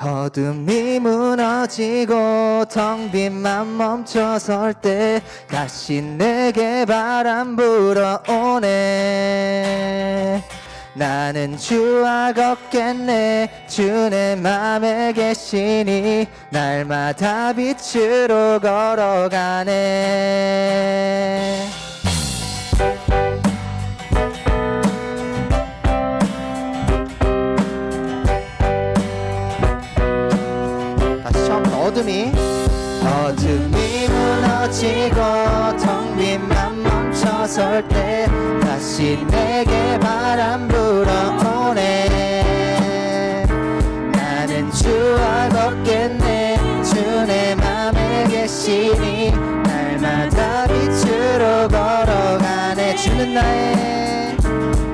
어둠이 무너지고 텅 빈 맘 멈춰설 때 다시 내게 바람 불어오네. 나는 주와 걷겠네. 주 내 맘에 계시니 날마다 빛으로 걸어가네. 다시 처음부터. 어둠이 무너지고 텅 빈 맘 멈춰설 때 다시 내게 바람 불어오네. 나는 주와 걷겠네. 주 내 맘에 계시니 날마다 빛으로 걸어가네.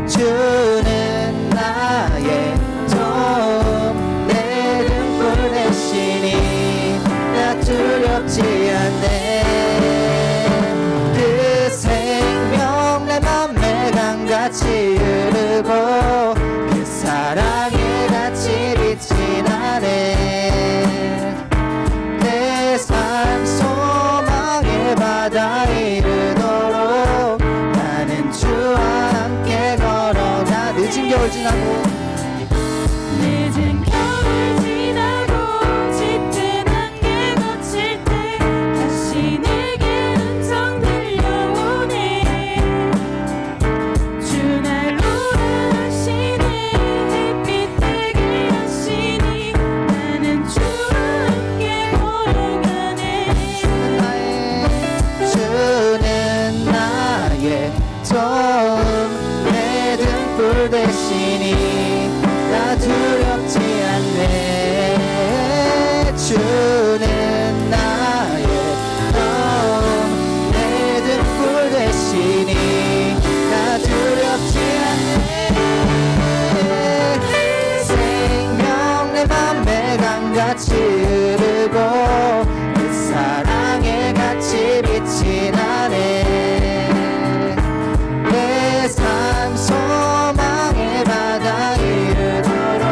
주는 나의 도움, 내 등불 대신이 나 두렵지 않네. 그 생명 내 맘에 강같이 흐르고 그 사랑에 같이 빛이 나네. 내 삶 소망의 바다 이르도록 나는 주와 함께 걸어가. 늦은 겨울 지나고 늦은 겨울 지나고 짙은 안개 거칠 때 다시 내게 음성 들려오네. 주 날 오라하시네. 햇빛 되게 하시니 나는 주와 함께 걸어가네. 주는 나의 도움, 내 등불 대신이 나 두렵지 않네. 주는 나의 도움, 내 등불 대신이 나 두렵지 않네. 생명 내 맘에 강같이 흐르고 그 사랑에 같이 빛이 나네. 내 삶 소망의 바다 이르도록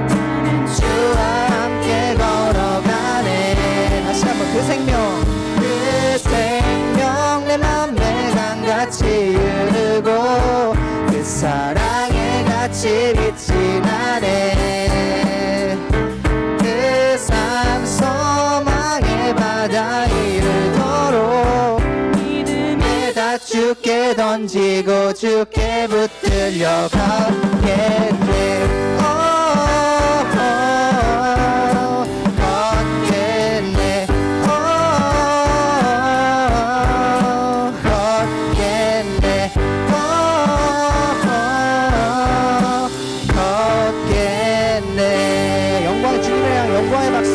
나는 주와 함께 걸어가네. 다시 한번. 그 생명 내 맘에 강같이 흐르고 그 사랑에 같이 빛이 나네. 그 삶 소망의 바다 이르도록 믿음에다 주께 던지고 주께 붙들려 가겠네. 걷겠네. 걷겠네. 걷겠네. 영광의 주님을 향해 영광의 박수.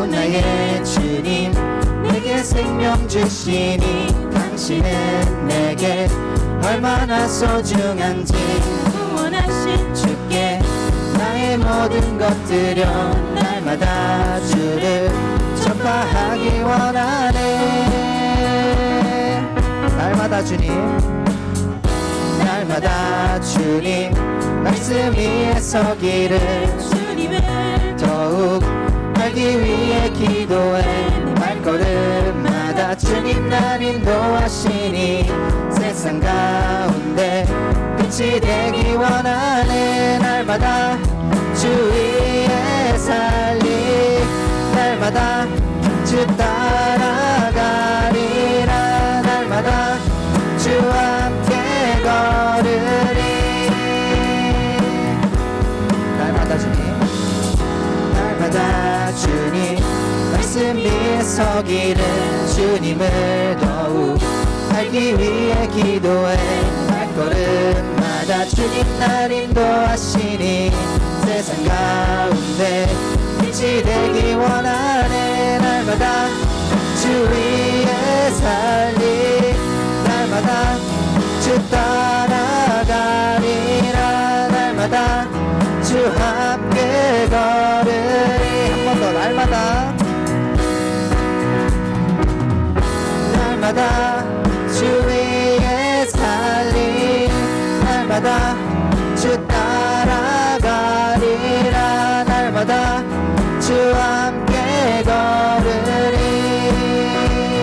나의 주님, 내게 생명 주시니 당신은 내게 얼마나 소중한지 구원하신 주께 나의 모든 것 드려 날마다 주를 전파하기 원하네. 날마다 주님, 날마다 주님 말씀 위에 서기를 주님을 더욱 알기 위해 기도해. 내 발걸음마다 주님 날 인도하시니 세상 가운데 빛이 되기 원하네. 날마다 주 위에 살리 날마다 주 따라가리라. 날마다 주와 함께 걸으리. 날마다 주님, 날마다 주님 말씀 위에 서기를 주님을 더욱 알기 위해 기도해. 발걸음마다 주님 날 인도하시니 세상 가운데 빛이 되기 원하네. 날마다 주 따라가리라 날마다 주와 함께 걸으리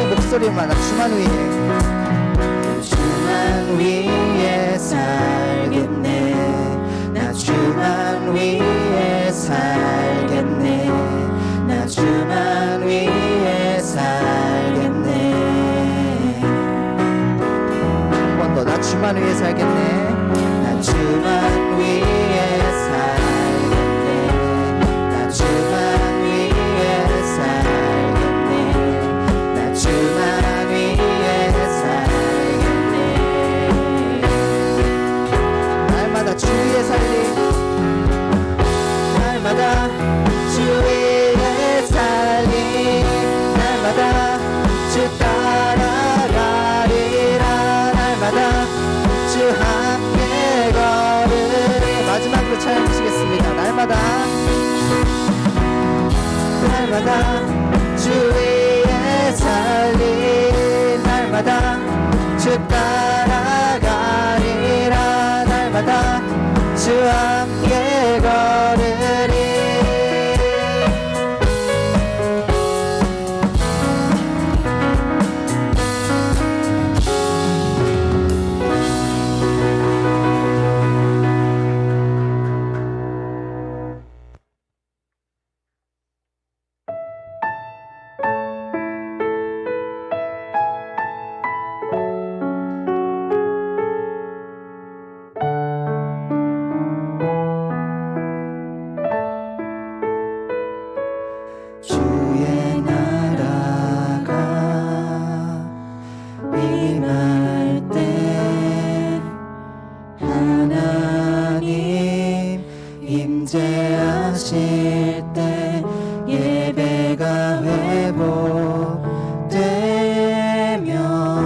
목소리만 주만 위에 주만 위에 살겠네 나 주만 위에 살겠네 나 주만 위에 살겠네 한 번 더 나 주만 위에 살겠네 나 주만 위에 살겠네 나 주만 위에 살겠네 나 주만 위에 살겠네 날마다 주 위에 살리 날마다 주 위에 살리 날마다 주 따라가리라 날마다 주 함께 걸으리 마지막으로 찬양 드시겠습니다 날마다 주 위에 살리 날마다 주 따라가리라 날마다 주 함께 걸으리 주의 나라가 임할 때 하나님 임재하실 때 예배가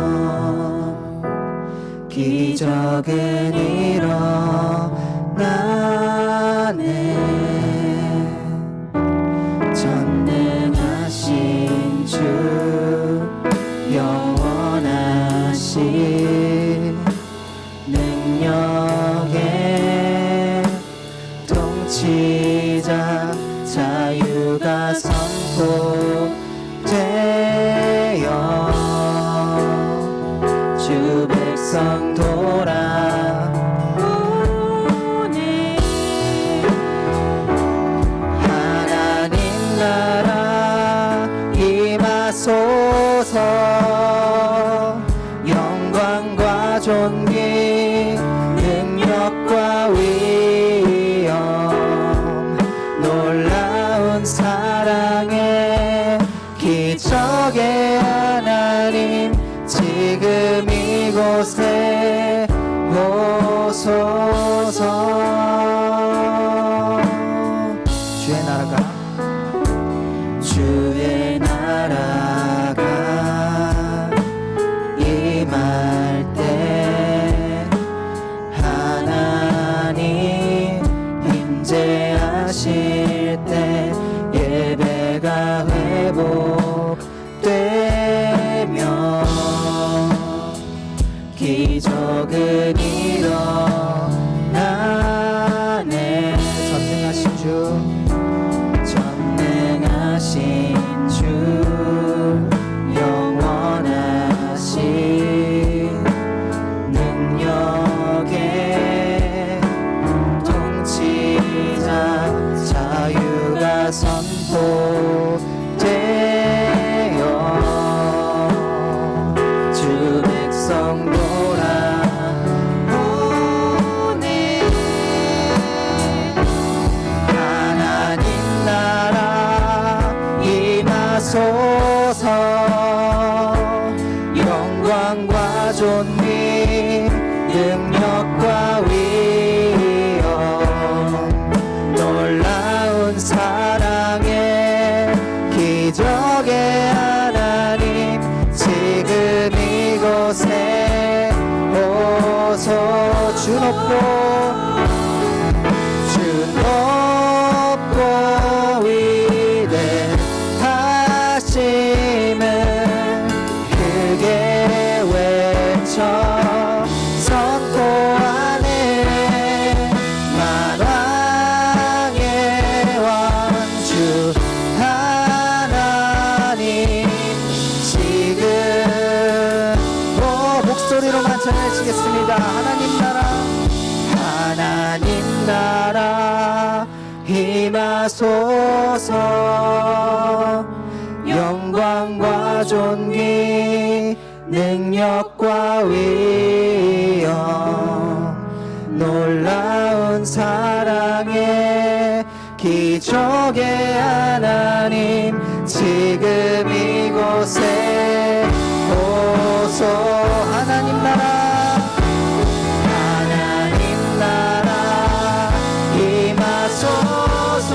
회복되면 기적은 일어나네 전능하신 주 영원하신 능력의 통치자 자유가 선포되어 주 백성 돌아오네 하나님 나라 임하소서 영광과 존귀 능력과 위엄 놀라운 사랑의 기적의 하나님 지금 이곳에 오소서 주의 나라가 임할 때 하나님 임재하실 때 예배가 회복되면 기적은 일어나네 전능하신 주 영원하신 능력의 통치자 자유가 선포되어 주 백성 돌아오네 하나님 나라 임하소서 영광과 존귀 능력과 위엄 놀라운 사랑의 기적의 하나님 지금 이곳에 오소 주 높고 위대하심을 크게 외쳐 선포하네 임하소서. 영광과 존귀 능력과 위엄 놀라운 사랑의 기적의 하나님 지금 이곳에 오소. 하나님 나라 하나님 나라 임하소서.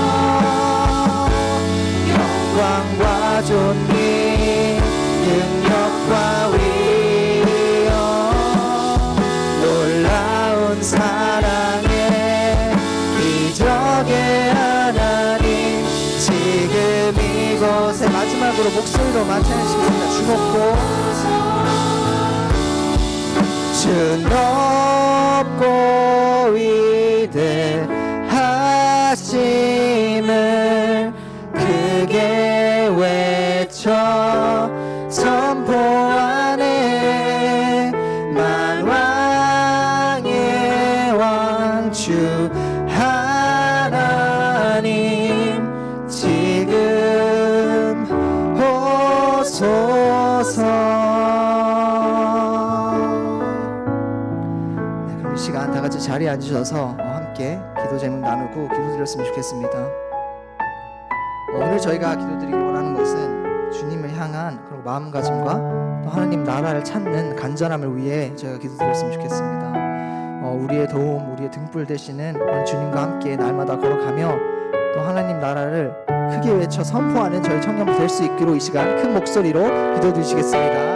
영광과 존귀 능력과 위엄 놀라운 사랑의 기적의 하나님 지금 이곳에. 마지막으로 목소리로 마찬가지입니다. 주 높고 주 높고 위대하심을 크게 외쳐 선포하네. 만왕의 왕주 하나님 지금 오소서. 네, 그럼 이 시간 다 같이 자리에 앉으셔서 함께 기도 제목 나누고 기도드렸으면 좋겠습니다. 오늘 저희가 기도드리기 원하는 것은 주님을 향한 그리고 마음가짐과 또 하나님 나라를 찾는 간절함을 위해 저희가 기도드렸으면 좋겠습니다. 우리의 도움, 우리의 등불 되시는 오늘 주님과 함께 날마다 걸어가며 또 하나님 나라를 크게 외쳐 선포하는 저희 청년부 될 수 있기로 이 시간 큰 목소리로 기도드리시겠습니다.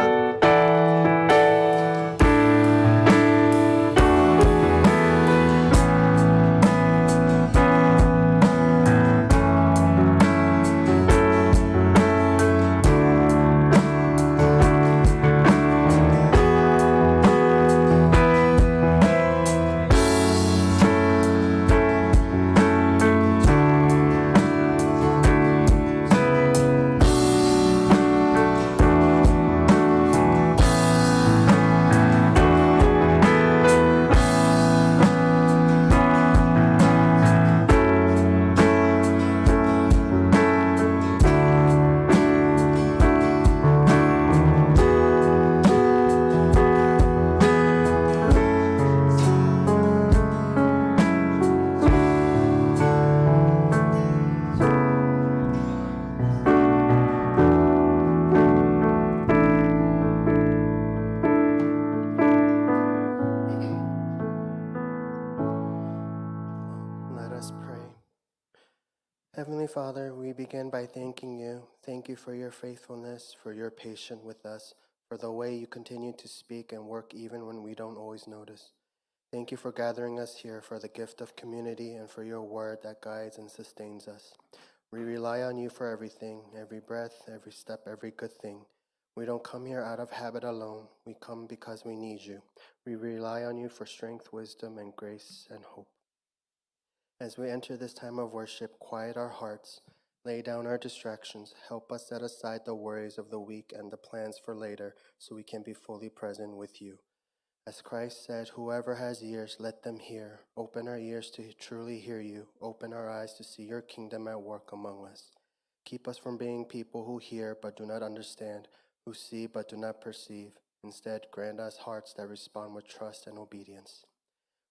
Heavenly Father, we begin by thanking you. Thank you for your faithfulness, for your patience with us, for the way you continue to speak and work even when we don't always notice. Thank you for gathering us here, for the gift of community, and for your word that guides and sustains us. We rely on you for everything, every breath, every step, every good thing. We don't come here out of habit alone. We come because we need you. We rely on you for strength, wisdom, and grace and hope. As we enter this time of worship, quiet our hearts, lay down our distractions, help us set aside the worries of the week and the plans for later so we can be fully present with you. As Christ said, whoever has ears, let them hear. Open our ears to truly hear you. Open our eyes to see your kingdom at work among us. Keep us from being people who hear but do not understand, who see but do not perceive. Instead, grant us hearts that respond with trust and obedience.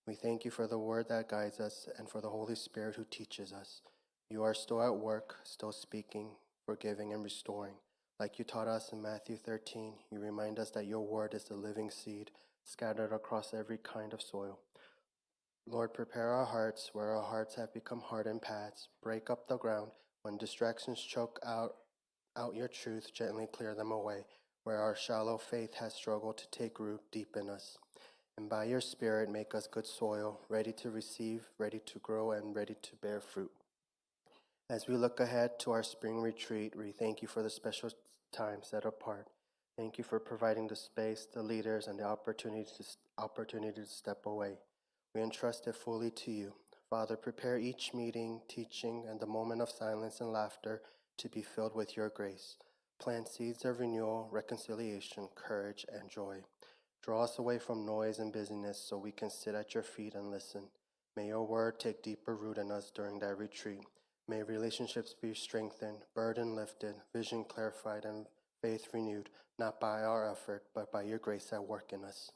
We thank you for the word that guides us and for the Holy Spirit who teaches us. You are still at work, still speaking, forgiving, and restoring. Like you taught us in Matthew 13, you remind us that your word is the living seed scattered across every kind of soil. Lord, prepare our hearts where our hearts have become hardened paths. Break up the ground. When distractions choke out your truth, gently clear them away. Where our shallow faith has struggled to take root, deepen us. And by your Spirit, make us good soil, ready to receive, ready to grow, and ready to bear fruit. As we look ahead to our spring retreat, we thank you for the special time set apart. Thank you for providing the space, the leaders, and the opportunity to step away. We entrust it fully to you. Father, prepare each meeting, teaching, and the moment of silence and laughter to be filled with your grace. Plant seeds of renewal, reconciliation, courage, and joy. Draw us away from noise and busyness so we can sit at your feet and listen. May your word take deeper root in us during that retreat. May relationships be strengthened, burden lifted, vision clarified, and faith renewed, not by our effort, but by your grace at work in us.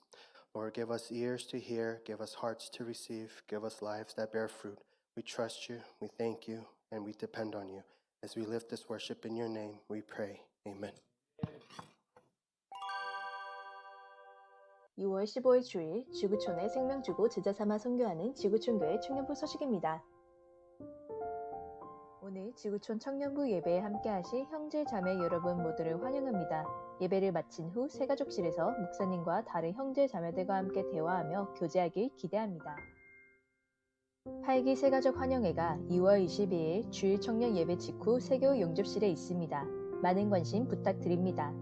Lord, give us ears to hear, give us hearts to receive, give us lives that bear fruit. We trust you, we thank you, and we depend on you. As we lift this worship in your name, we pray. Amen. 6월 15일 주일 지구촌에 생명 주고 제자 삼아 선교하는 지구촌교회 청년부 소식입니다. 오늘 지구촌 청년부 예배에 함께하실 형제 자매 여러분 모두를 환영합니다. 예배를 마친 후 새가족실에서 목사님과 다른 형제 자매들과 함께 대화하며 교제하길 기대합니다. 8기 새가족 환영회가 2월 22일 주일 청년 예배 직후 새교육 영접실에 있습니다. 많은 관심 부탁드립니다.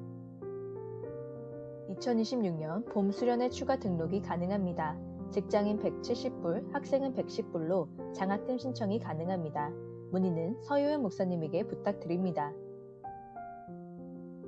2026년 봄 수련회 추가 등록이 가능합니다. 직장인 170불, 학생은 110불로 장학금 신청이 가능합니다. 문의는 서효연 목사님에게 부탁드립니다.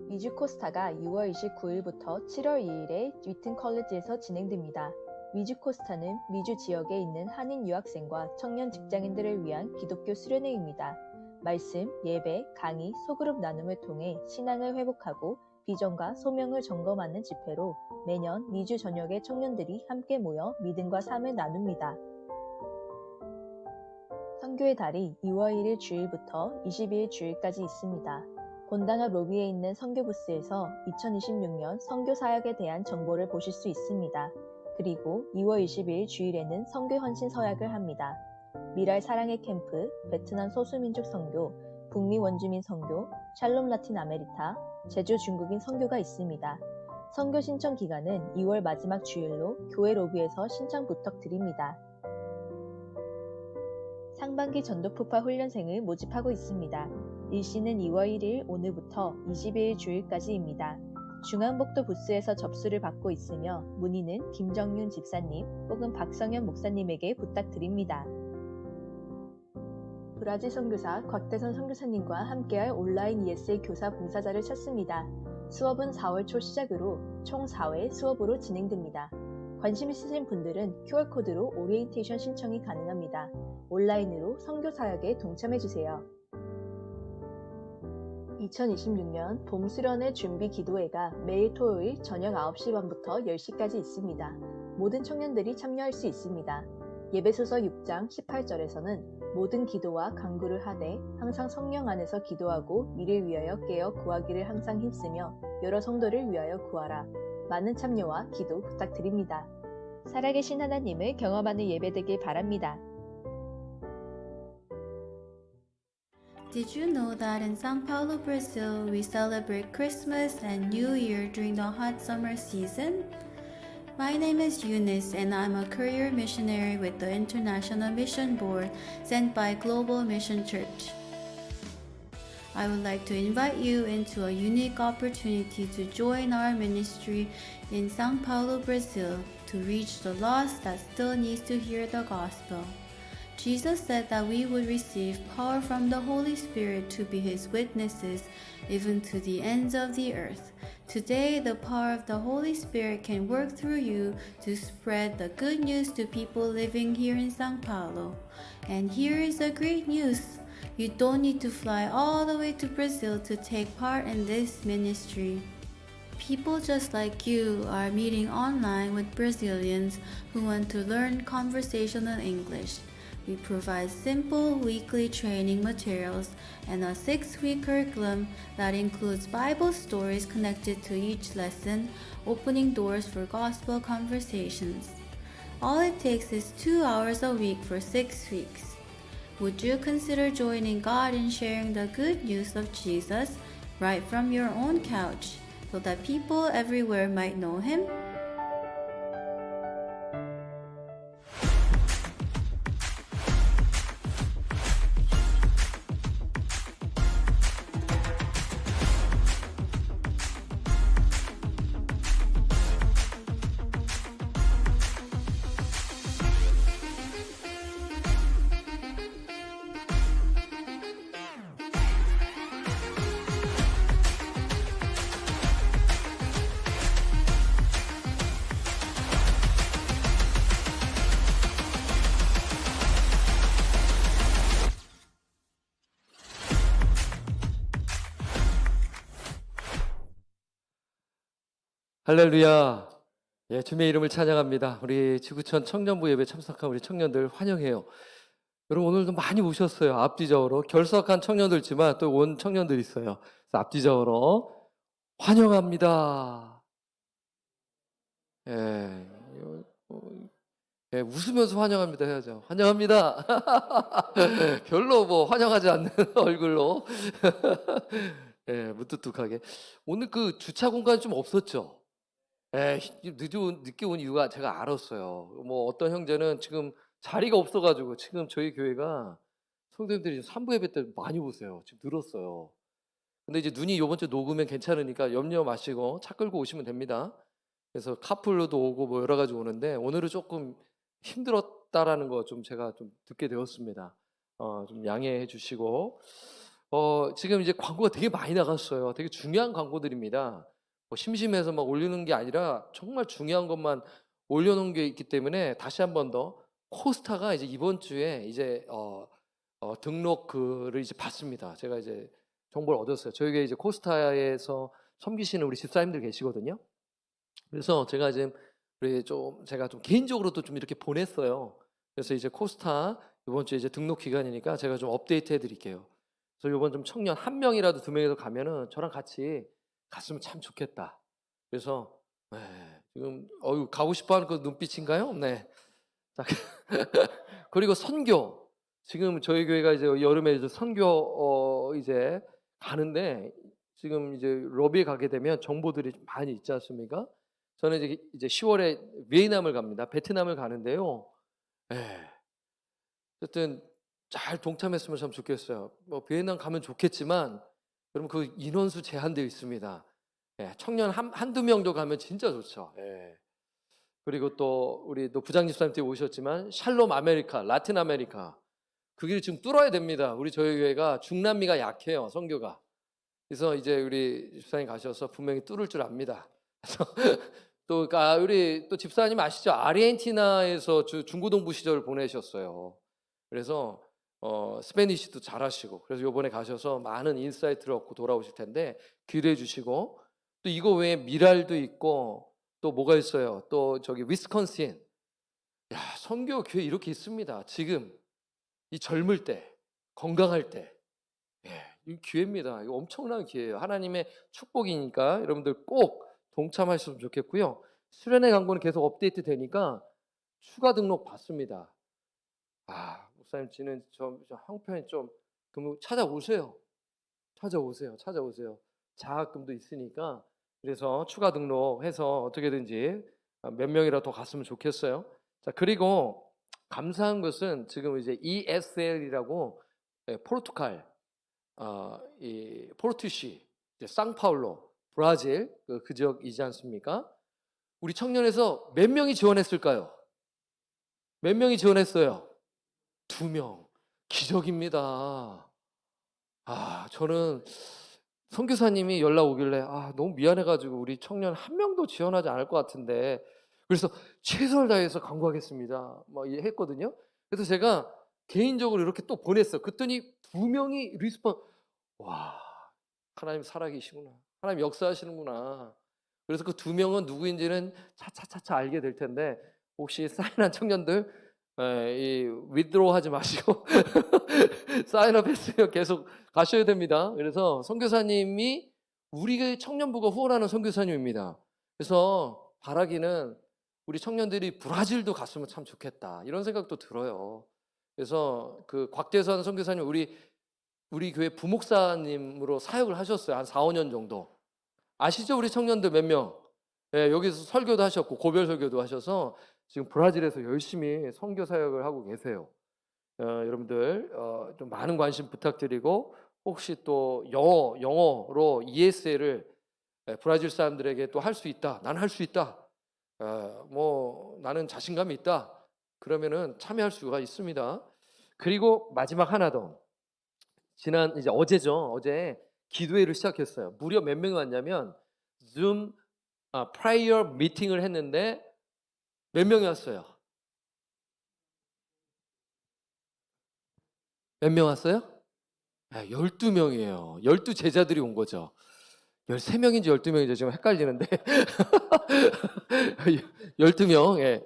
위주 코스타가 6월 29일부터 7월 2일에 위튼 컬리지에서 진행됩니다. 위주 코스타는 위주 지역에 있는 한인 유학생과 청년 직장인들을 위한 기독교 수련회입니다. 말씀, 예배, 강의, 소그룹 나눔을 통해 신앙을 회복하고 비전과 소명을 점검하는 집회로 매년 위주 전역의 청년들이 함께 모여 믿음과 삶을 나눕니다. 선교의 달이 2월 1일 주일부터 22일 주일까지 있습니다. 본당 앞 로비에 있는 선교 부스에서 2026년 선교 사역에 대한 정보를 보실 수 있습니다. 그리고 2월 22일 주일에는 선교 헌신 서약을 합니다. 미랄 사랑의 캠프, 베트남 소수민족 선교, 북미 원주민 선교, 샬롬 라틴 아메리카, 제주 중국인 선교가 있습니다. 선교 신청 기간은 2월 마지막 주일로 교회 로비에서 신청 부탁드립니다. 상반기 전도폭파 훈련생을 모집하고 있습니다. 일시는 2월 1일 오늘부터 22일 주일까지입니다. 중앙복도 부스에서 접수를 받고 있으며 문의는 김정윤 집사님 혹은 박성현 목사님에게 부탁드립니다. 브라질 선교사 곽대선 선교사님과 함께할 온라인 ESL 교사 봉사자를 찾습니다. 수업은 4월 초 시작으로 총 4회 수업으로 진행됩니다. 관심 있으신 분들은 QR코드로 오리엔테이션 신청이 가능합니다. 온라인으로 선교 사역에 동참해주세요. 2026년 봄 수련회 준비 기도회가 매일 토요일 저녁 9시 반부터 10시까지 있습니다. 모든 청년들이 참여할 수 있습니다. 예배소서 6장 18절에서는 모든 기도와 간구를 하되 항상 성령 안에서 기도하고 이를 위하여 깨어 구하기를 항상 힘쓰며 여러 성도를 위하여 구하라. 많은 참여와 기도 부탁드립니다. 살아계신 하나님을 경험하는 예배 되길 바랍니다. Did you know that in São Paulo, Brazil, we celebrate Christmas and New Year during the hot summer season? My name is Eunice and I'm a career missionary with the International Mission Board sent by Global Mission Church. I would like to invite you into a unique opportunity to join our ministry in São Paulo, Brazil to reach the lost that still needs to hear the gospel. Jesus said that we would receive power from the Holy Spirit to be His witnesses even to the ends of the earth. Today, the power of the Holy Spirit can work through you to spread the good news to people living here in São Paulo. And here is the great news. You don't need to fly all the way to Brazil to take part in this ministry. People just like you are meeting online with Brazilians who want to learn conversational English. We provide simple weekly training materials and a 6-week curriculum that includes Bible stories connected to each lesson, opening doors for gospel conversations. All it takes is 2 hours a week for 6 weeks. Would you consider joining God in sharing the good news of Jesus right from your own couch so that people everywhere might know Him? 할렐루야. 예, 주님의 이름을 찬양합니다. 우리 지구촌 청년부 예배 참석한 우리 청년들 환영해요. 여러분 오늘도 많이 오셨어요. 앞뒤적으로 결석한 청년들지만 또 온 청년들 있어요. 그래서 앞뒤적으로 환영합니다. 예, 예, 웃으면서 환영합니다 해야죠. 환영합니다. 별로 뭐 환영하지 않는 얼굴로 예, 무뚝뚝하게. 오늘 그 주차 공간이 좀 없었죠. 예, 늦게 온 이유가 제가 알았어요. 뭐 어떤 형제는 지금 자리가 없어가지고 지금 저희 교회가 성도님들이 3부 예배 때 많이 오세요. 지금 늘었어요. 근데 이제 눈이 이번 주 녹으면 괜찮으니까 염려 마시고 차 끌고 오시면 됩니다. 그래서 카풀로도 오고 뭐 여러 가지 오는데 오늘은 조금 힘들었다라는 거 좀 제가 좀 듣게 되었습니다. 좀 양해해 주시고 지금 이제 광고가 되게 많이 나갔어요. 되게 중요한 광고들입니다. 뭐 심심해서 막 올리는 게 아니라 정말 중요한 것만 올려놓은 게 있기 때문에 다시 한 번 더 코스타가 이제 이번 주에 이제 등록 글을 이제 받습니다. 제가 이제 정보를 얻었어요. 저희가 이제 코스타에서 섬기시는 우리 집사님들 계시거든요. 그래서 제가 지금 제가 좀 개인적으로도 좀 이렇게 보냈어요. 그래서 이제 코스타 이번 주에 이제 등록 기간이니까 제가 좀 업데이트 해드릴게요. 그래서 이번 좀 청년 한 명이라도 두 명이라도 가면은 저랑 같이 갔으면 참 좋겠다. 그래서 네, 지금 가고 싶어하는 그 눈빛인가요? 네. 자, 그리고 선교 지금 저희 교회가 이제 여름에 이제 선교 이제 가는데 지금 이제 러비에 가게 되면 정보들이 좀 많이 있지 않습니까? 저는 이제 10월에 비엔남을 갑니다. 베트남을 가는데요. 네. 어쨌든 잘 동참했으면 참 좋겠어요. 뭐 비엔남 가면 좋겠지만 여러분 그 인원수 제한되어 있습니다. 예, 청년 한두 명도 가면 진짜 좋죠. 예. 그리고 또 우리 또 부장 집사님들이 오셨지만 샬롬 아메리카, 라틴 아메리카 그 길을 지금 뚫어야 됩니다. 우리 저희 교회가 중남미가 약해요, 선교가. 그래서 이제 우리 집사님 가셔서 분명히 뚫을 줄 압니다. 또 우리 또 집사님 아시죠? 아르헨티나에서 중고등부 시절을 보내셨어요. 그래서 스페니시도 잘하시고 그래서 이번에 가셔서 많은 인사이트를 얻고 돌아오실 텐데 기대해 주시고 또 이거 외에 미랄도 있고 또 뭐가 있어요? 또 저기 위스콘신. 야, 선교 교회 이렇게 있습니다. 지금 이 젊을 때 건강할 때 예, 이 기회입니다. 이거 엄청난 기회예요. 하나님의 축복이니까 여러분들 꼭 동참하셨으면 좋겠고요. 수련회 광고는 계속 업데이트 되니까 추가 등록 받습니다. 목사님 지는 저 형편이 좀 그럼 찾아오세요. 장학금도 있으니까 그래서 추가 등록해서 어떻게든지 몇 명이라도 더 갔으면 좋겠어요. 자, 그리고 감사한 것은 지금 이제 ESL이라고 포르투갈 이 포르투시 이제 상파울로 브라질 그 지역이지 않습니까? 우리 청년에서 몇 명이 지원했을까요? 몇 명이 지원했어요? 2명. 기적입니다. 저는 선교사님이 연락 오길래 너무 미안해가지고 우리 청년 한 명도 지원하지 않을 것 같은데 그래서 최선을 다해서 강구하겠습니다. 막 했거든요. 그래서 제가 개인적으로 이렇게 또 보냈어요. 그랬더니 2명이 와, 하나님 살아계시구나. 하나님 역사하시는구나. 그래서 그 2명은 누구인지는 차차차차 알게 될 텐데 혹시 사인한 청년들 이 withdraw 하지 마시고 사인업 했으면 계속 가셔야 됩니다. 그래서 선교사님이 우리 청년부가 후원하는 선교사님입니다. 그래서 바라기는 우리 청년들이 브라질도 갔으면 참 좋겠다 이런 생각도 들어요. 그래서 그 곽대선 선교사님 우리 교회 부목사님으로 사역을 하셨어요. 한 4, 5년 정도. 아시죠? 우리 청년들 몇 명? 예, 여기서 설교도 하셨고 고별 설교도 하셔서 지금 브라질에서 열심히 선교 사역을 하고 계세요. 여러분들 좀 많은 관심 부탁드리고 혹시 또 영어로 ESL을 브라질 사람들에게 또 할 수 있다. 난 할 수 있다. 뭐 나는 자신감이 있다. 그러면은 참여할 수가 있습니다. 그리고 마지막 하나 더. 이제 어제죠. 어제 기도회를 시작했어요. 무려 몇 명이 왔냐면 줌 프레이어 미팅을 했는데 몇 명이 왔어요? 몇 명 왔어요? 12명이에요. 12 제자들이 온 거죠. 13명인지 12명인지 지금 헷갈리는데 12명, 예,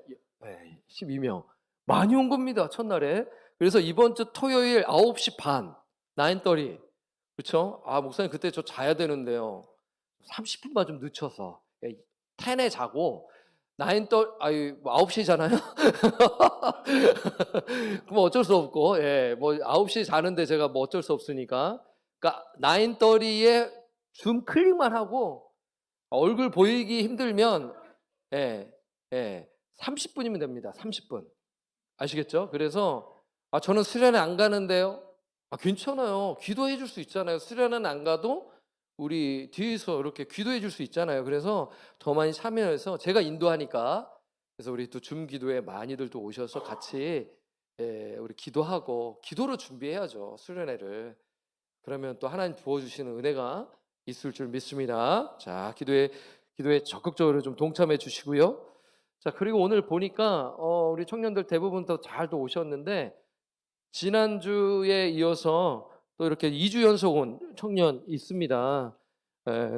12명 많이 온 겁니다. 첫날에. 그래서 이번 주 토요일 9시 반 9:30 그렇죠? 아 목사님 그때 저 자야 되는데요. 30분만 좀 늦춰서 10에 자고 9시잖아요. 그럼 어쩔 수 없고, 예, 뭐 9시 자는데 제가 뭐 어쩔 수 없으니까. 그러니까 9:30에 줌 클릭만 하고 얼굴 보이기 힘들면, 예, 30분이면 됩니다. 30분. 아시겠죠? 그래서 저는 수련회 안 가는데요. 괜찮아요. 기도해 줄 수 있잖아요. 수련회는 안 가도 우리 뒤에서 이렇게 기도해 줄 수 있잖아요. 그래서 더 많이 참여해서 제가 인도하니까 그래서 우리 또 줌 기도에 많이들 또 오셔서 같이 우리 기도하고 기도로 준비해야죠. 수련회를. 그러면 또 하나님 부어주시는 은혜가 있을 줄 믿습니다. 자, 기도에 적극적으로 좀 동참해 주시고요. 자, 그리고 오늘 보니까 우리 청년들 대부분 더 잘 또 오셨는데 지난주에 이어서 또 이렇게 2주 연속 온 청년 있습니다.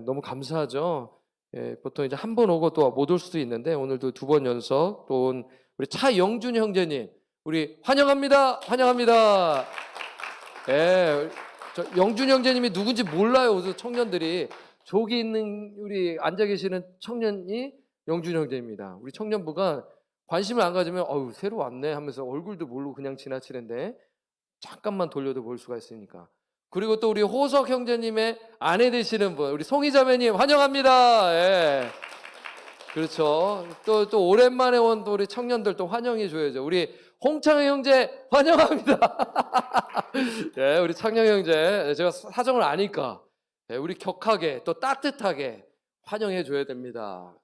너무 감사하죠. 보통 이제 한 번 오고 또 못 올 수도 있는데 오늘도 2번 연속 또 온 우리 차영준 형제님 우리 환영합니다. 환영합니다. 저 영준 형제님이 누군지 몰라요. 그래서 청년들이 저기 있는 우리 앉아 계시는 청년이 영준 형제입니다. 우리 청년부가 관심을 안 가지면 새로 왔네 하면서 얼굴도 모르고 그냥 지나치는데 잠깐만 돌려도 볼 수가 있으니까. 그리고 또 우리 호석 형제님의 아내 되시는 분 우리 송희 자매님 환영합니다. 예. 그렇죠. 또 오랜만에 온 또 우리 청년들 또 환영해 줘야죠. 우리 홍창희 형제 환영합니다. 예, 우리 창녕 형제 제가 사정을 아니까 우리 격하게 또 따뜻하게 환영해 줘야 됩니다.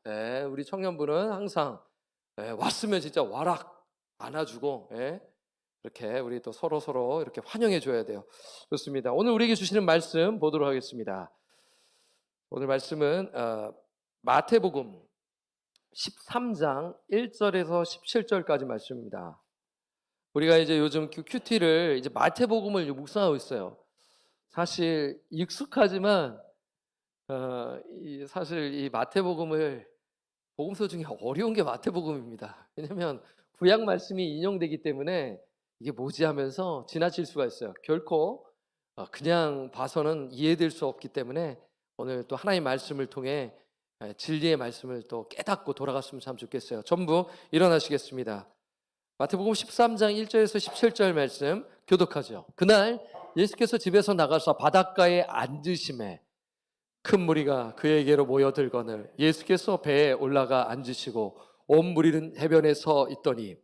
우리 청년부는 항상 왔으면 진짜 와락 안아주고 이렇게 우리 또 서로 이렇게 환영해 줘야 돼요. 좋습니다. 오늘 우리에게 주시는 말씀 보도록 하겠습니다. 오늘 말씀은 마태복음 13장 1절에서 17절까지 말씀입니다. 우리가 이제 요즘 큐티를 이제 마태복음을 묵상하고 있어요. 사실 익숙하지만 사실 이 마태복음을 복음서 중에 어려운 게 마태복음입니다. 왜냐하면 구약 말씀이 인용되기 때문에 이게 뭐지 하면서 지나칠 수가 있어요. 결코 그냥 봐서는 이해될 수 없기 때문에 오늘 또 하나님의 말씀을 통해 진리의 말씀을 또 깨닫고 돌아갔으면 참 좋겠어요. 전부 일어나시겠습니다. 마태복음 13장 1절에서 17절 말씀 교독하죠. 그날 예수께서 집에서 나가서 바닷가에 앉으심에 큰 무리가 그에게로 모여들거늘 예수께서 배에 올라가 앉으시고 온 무리는 해변에 서 있더니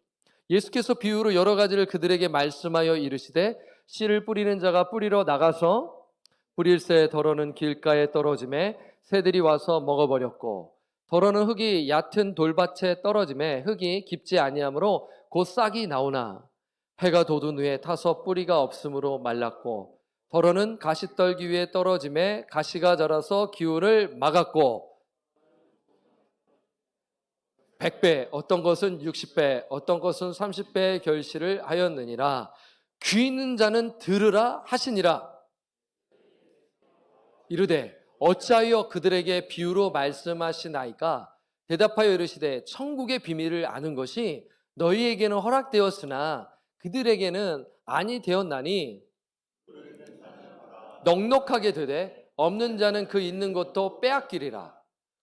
예수께서 비유로 여러 가지를 그들에게 말씀하여 이르시되 씨를 뿌리는 자가 뿌리러 나가서 뿌릴새 더러는 길가에 떨어짐에 새들이 와서 먹어버렸고 더러는 흙이 얕은 돌밭에 떨어짐에 흙이 깊지 아니하므로 곧 싹이 나오나 해가 돋은 후에 타서 뿌리가 없으므로 말랐고 더러는 가시떨기 위에 떨어짐에 가시가 자라서 기운을 막았고 100배 어떤 것은 60배 어떤 것은 30배의 결실을 하였느니라. 귀 있는 자는 들으라 하시니라. 이르되 어찌하여 그들에게 비유로 말씀하시나이까. 대답하여 이르시되 천국의 비밀을 아는 것이 너희에게는 허락되었으나 그들에게는 아니 되었나니 넉넉하게 되되 없는 자는 그 있는 것도 빼앗기리라.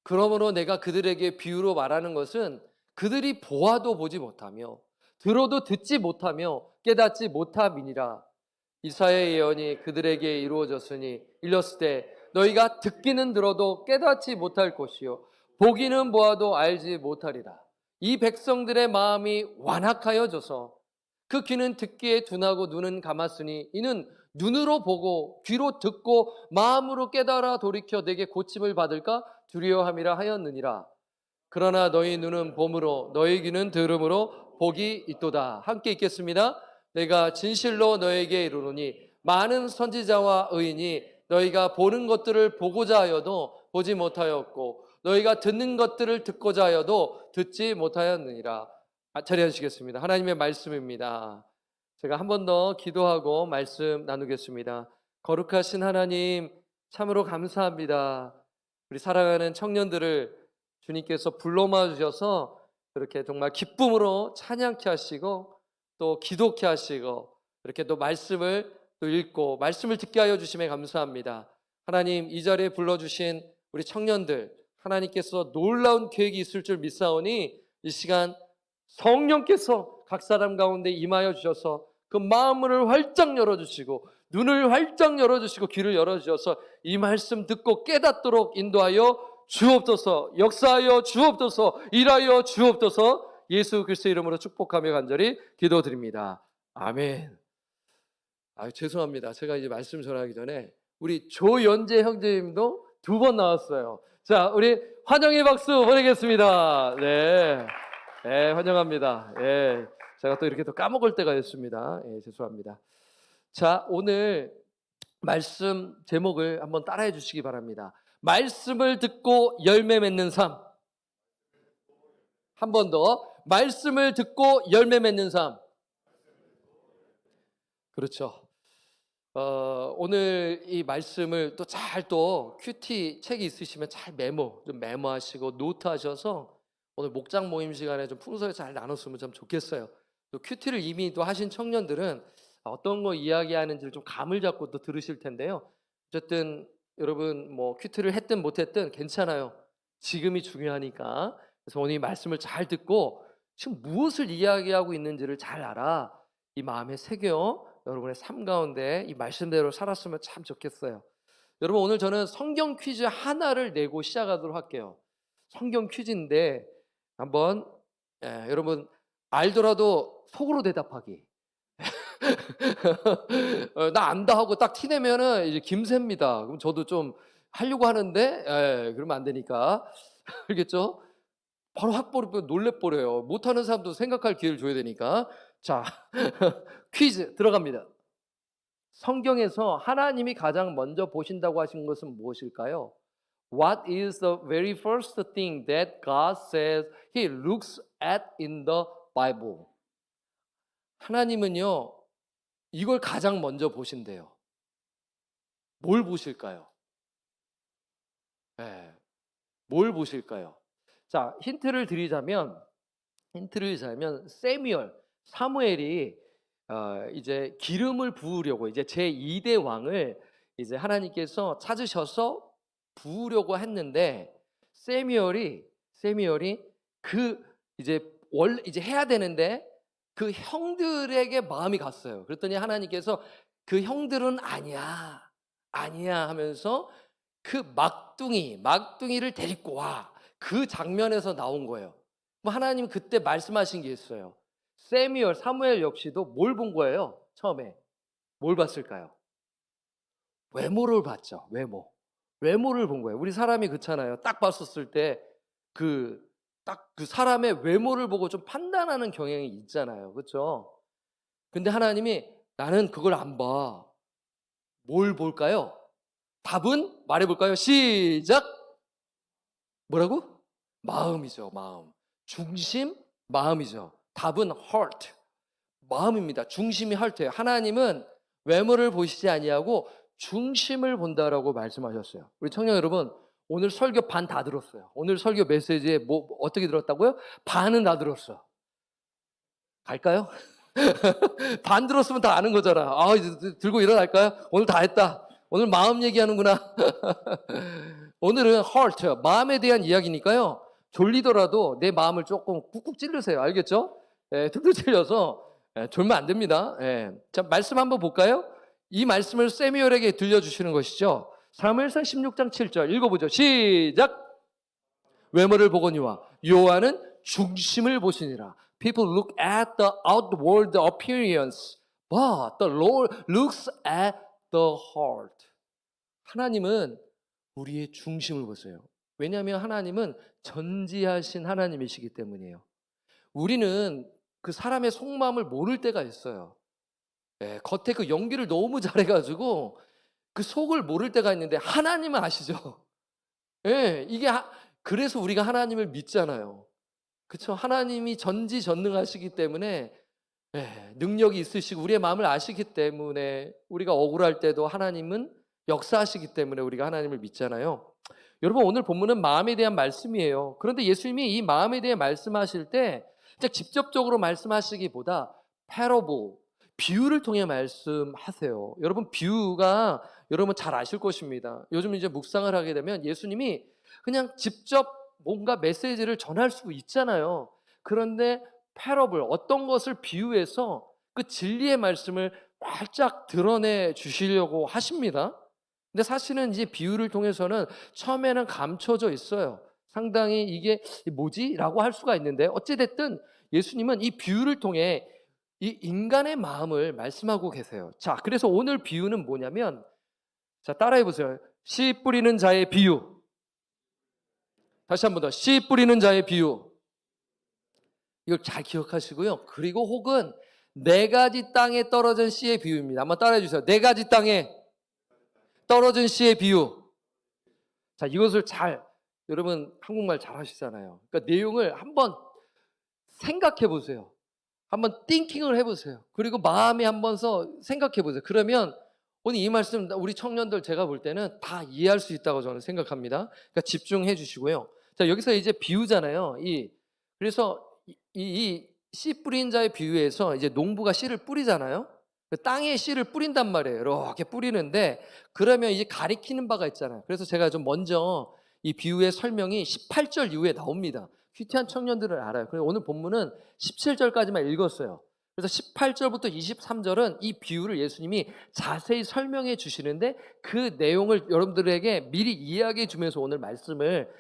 그러므로 내가 그들에게 비유로 말하는 것은 그들이 보아도 보지 못하며 들어도 듣지 못하며 깨닫지 못함이니라. 이사야의 예언이 그들에게 이루어졌으니 일렀을 때 너희가 듣기는 들어도 깨닫지 못할 것이요 보기는 보아도 알지 못하리라. 이 백성들의 마음이 완악하여져서 그 귀는 듣기에 둔하고 눈은 감았으니 이는 눈으로 보고 귀로 듣고 마음으로 깨달아 돌이켜 내게 고침을 받을까 두려워함이라 하였느니라. 그러나 너희 눈은 봄으로 너희 귀는 들음으로 복이 있도다. 함께 읽겠습니다. 내가 진실로 너에게 이르노니 많은 선지자와 의인이 너희가 보는 것들을 보고자 하여도 보지 못하였고 너희가 듣는 것들을 듣고자 하여도 듣지 못하였느니라. 자리하시겠습니다. 하나님의 말씀입니다. 제가 한 번 더 기도하고 말씀 나누겠습니다. 거룩하신 하나님 참으로 감사합니다. 우리 사랑하는 청년들을 주님께서 불러마 주셔서 그렇게 정말 기쁨으로 찬양케 하시고 또 기도케 하시고 이렇게 또 말씀을 또 읽고 말씀을 듣게 하여 주심에 감사합니다. 하나님, 이 자리에 불러주신 우리 청년들, 하나님께서 놀라운 계획이 있을 줄 믿사오니 이 시간 성령께서 각 사람 가운데 임하여 주셔서 그 마음을 활짝 열어주시고 눈을 활짝 열어주시고 귀를 열어주셔서 이 말씀 듣고 깨닫도록 인도하여 주옵소서. 역사하여 주옵소서. 일하여 주옵소서. 예수 그리스도의 이름으로 축복하며 간절히 기도드립니다. 아멘. 죄송합니다. 제가 이제 말씀 전하기 전에 우리 조연재 형제님도 2번 나왔어요. 자, 우리 환영의 박수 보내겠습니다. 네, 환영합니다. 제가 또 이렇게 또 까먹을 때가 있습니다. 죄송합니다. 자, 오늘 말씀 제목을 한번 따라해 주시기 바랍니다. 말씀을 듣고 열매 맺는 삶. 한 번 더. 말씀을 듣고 열매 맺는 삶. 그렇죠. 오늘 이 말씀을 또 잘 또 큐티 책이 있으시면 잘 좀 메모하시고 노트하셔서 오늘 목장 모임 시간에 좀 풍성하게 잘 나눴으면 참 좋겠어요. 또 큐티를 이미 또 하신 청년들은 어떤 거 이야기하는지를 좀 감을 잡고 또 들으실 텐데요. 어쨌든 여러분 뭐 큐티를 했든 못했든 괜찮아요. 지금이 중요하니까. 그래서 오늘 이 말씀을 잘 듣고 지금 무엇을 이야기하고 있는지를 잘 알아 이 마음에 새겨 여러분의 삶 가운데 이 말씀대로 살았으면 참 좋겠어요. 여러분, 오늘 저는 성경 퀴즈 하나를 내고 시작하도록 할게요. 성경 퀴즈인데 한번 여러분 알더라도 속으로 대답하기. 나 안다 하고 딱 티내면은 이제 김새입니다. 그럼 저도 좀 하려고 하는데 그러면 안 되니까. 알겠죠? 바로 확 놀래버려요. 못하는 사람도 생각할 기회를 줘야 되니까. 자, 퀴즈 들어갑니다. 성경에서 하나님이 가장 먼저 보신다고 하신 것은 무엇일까요? What is the very first thing that God says He looks at in the Bible? 하나님은요, 이걸 가장 먼저 보신대요. 뭘 보실까요? 뭘 보실까요? 자, 힌트를 드리자면 사무엘이 이제 기름을 부으려고 이제 제2대 왕을 이제 하나님께서 찾으셔서 부으려고 했는데 사무엘이 그 이제 원래 이제 해야 되는데 그 형들에게 마음이 갔어요. 그랬더니 하나님께서 그 형들은 아니야 하면서 그 막둥이를 데리고 와. 그 장면에서 나온 거예요. 하나님 그때 말씀하신 게 있어요. 사무엘 역시도 뭘 본 거예요? 처음에 뭘 봤을까요? 외모를 봤죠. 외모를 본 거예요. 우리 사람이 그렇잖아요. 딱 봤었을 때 그 사람의 외모를 보고 좀 판단하는 경향이 있잖아요. 그렇죠? 근데 하나님이 나는 그걸 안 봐. 뭘 볼까요? 답은 말해볼까요? 시작. 뭐라고? 마음이죠. 마음. 중심, 마음이죠. 답은 heart. 마음입니다. 중심이 heart예요. 하나님은 외모를 보시지 아니하고 중심을 본다라고 말씀하셨어요. 우리 청년 여러분, 오늘 설교 반 다 들었어요. 오늘 설교 메시지에 뭐 어떻게 들었다고요? 반은 다 들었어. 갈까요? 반 들었으면 다 아는 거잖아. 이제 들고 일어날까요? 오늘 다 했다. 오늘 마음 얘기하는구나. 오늘은 heart, 마음에 대한 이야기니까요. 졸리더라도 내 마음을 조금 꾹꾹 찔르세요. 알겠죠? 툭툭 찔려서 졸면 안 됩니다. 자, 말씀 한번 볼까요? 이 말씀을 사무엘에게 들려주시는 것이죠. 사무엘상 16장 7절 읽어보죠. 시작! 외모를 보거니와 여호와는 중심을 보시니라. People look at the outward appearance, but the Lord looks at the heart. 하나님은 우리의 중심을 보세요. 왜냐하면 하나님은 전지하신 하나님이시기 때문이에요. 우리는 그 사람의 속마음을 모를 때가 있어요. 겉에 그 연기를 너무 잘해가지고 그 속을 모를 때가 있는데 하나님은 아시죠? 그래서 우리가 하나님을 믿잖아요. 그렇죠? 하나님이 전지전능하시기 때문에 능력이 있으시고 우리의 마음을 아시기 때문에 우리가 억울할 때도 하나님은 역사하시기 때문에 우리가 하나님을 믿잖아요. 여러분 오늘 본문은 마음에 대한 말씀이에요. 그런데 예수님이 이 마음에 대해 말씀하실 때 직접적으로 말씀하시기보다 parable, 비유를 통해 말씀하세요. 여러분 비유가 여러분 잘 아실 것입니다. 요즘 이제 묵상을 하게 되면 예수님이 그냥 직접 뭔가 메시지를 전할 수 있잖아요. 그런데 parable, 어떤 것을 비유해서 그 진리의 말씀을 활짝 드러내 주시려고 하십니다. 근데 사실은 이제 비유를 통해서는 처음에는 감춰져 있어요. 상당히 이게 뭐지? 라고 할 수가 있는데 어찌됐든 예수님은 이 비유를 통해 이 인간의 마음을 말씀하고 계세요. 자, 그래서 오늘 비유는 뭐냐면, 자, 따라해 보세요. 씨 뿌리는 자의 비유. 다시 한 번 더. 씨 뿌리는 자의 비유. 이걸 잘 기억하시고요. 그리고 혹은 네 가지 땅에 떨어진 씨의 비유입니다. 한번 따라해 주세요. 네 가지 땅에 떨어진 씨의 비유. 자, 이것을 잘, 여러분 한국말 잘 하시잖아요. 그러니까 내용을 한번 생각해 보세요. 한번 띵킹을 해보세요. 그리고 마음에 한번서 생각해 보세요. 그러면 오늘 이 말씀 우리 청년들 제가 볼 때는 다 이해할 수 있다고 저는 생각합니다. 그러니까 집중해 주시고요. 자, 여기서 이제 비유잖아요. 그래서 이 씨 뿌린 자의 비유에서 이제 농부가 씨를 뿌리잖아요. 땅에 씨를 뿌린단 말이에요. 이렇게 뿌리는데 그러면 이제 가리키는 바가 있잖아요. 그래서 제가 좀 먼저 이 비유의 설명이 18절 이후에 나옵니다. 퀴티한 청년들은 알아요. 그래서 오늘 본문은 17절까지만 읽었어요. 그래서 18절부터 23절은 이 비유를 예수님이 자세히 설명해 주시는데 그 내용을 여러분들에게 미리 이야기해 주면서 오늘 말씀을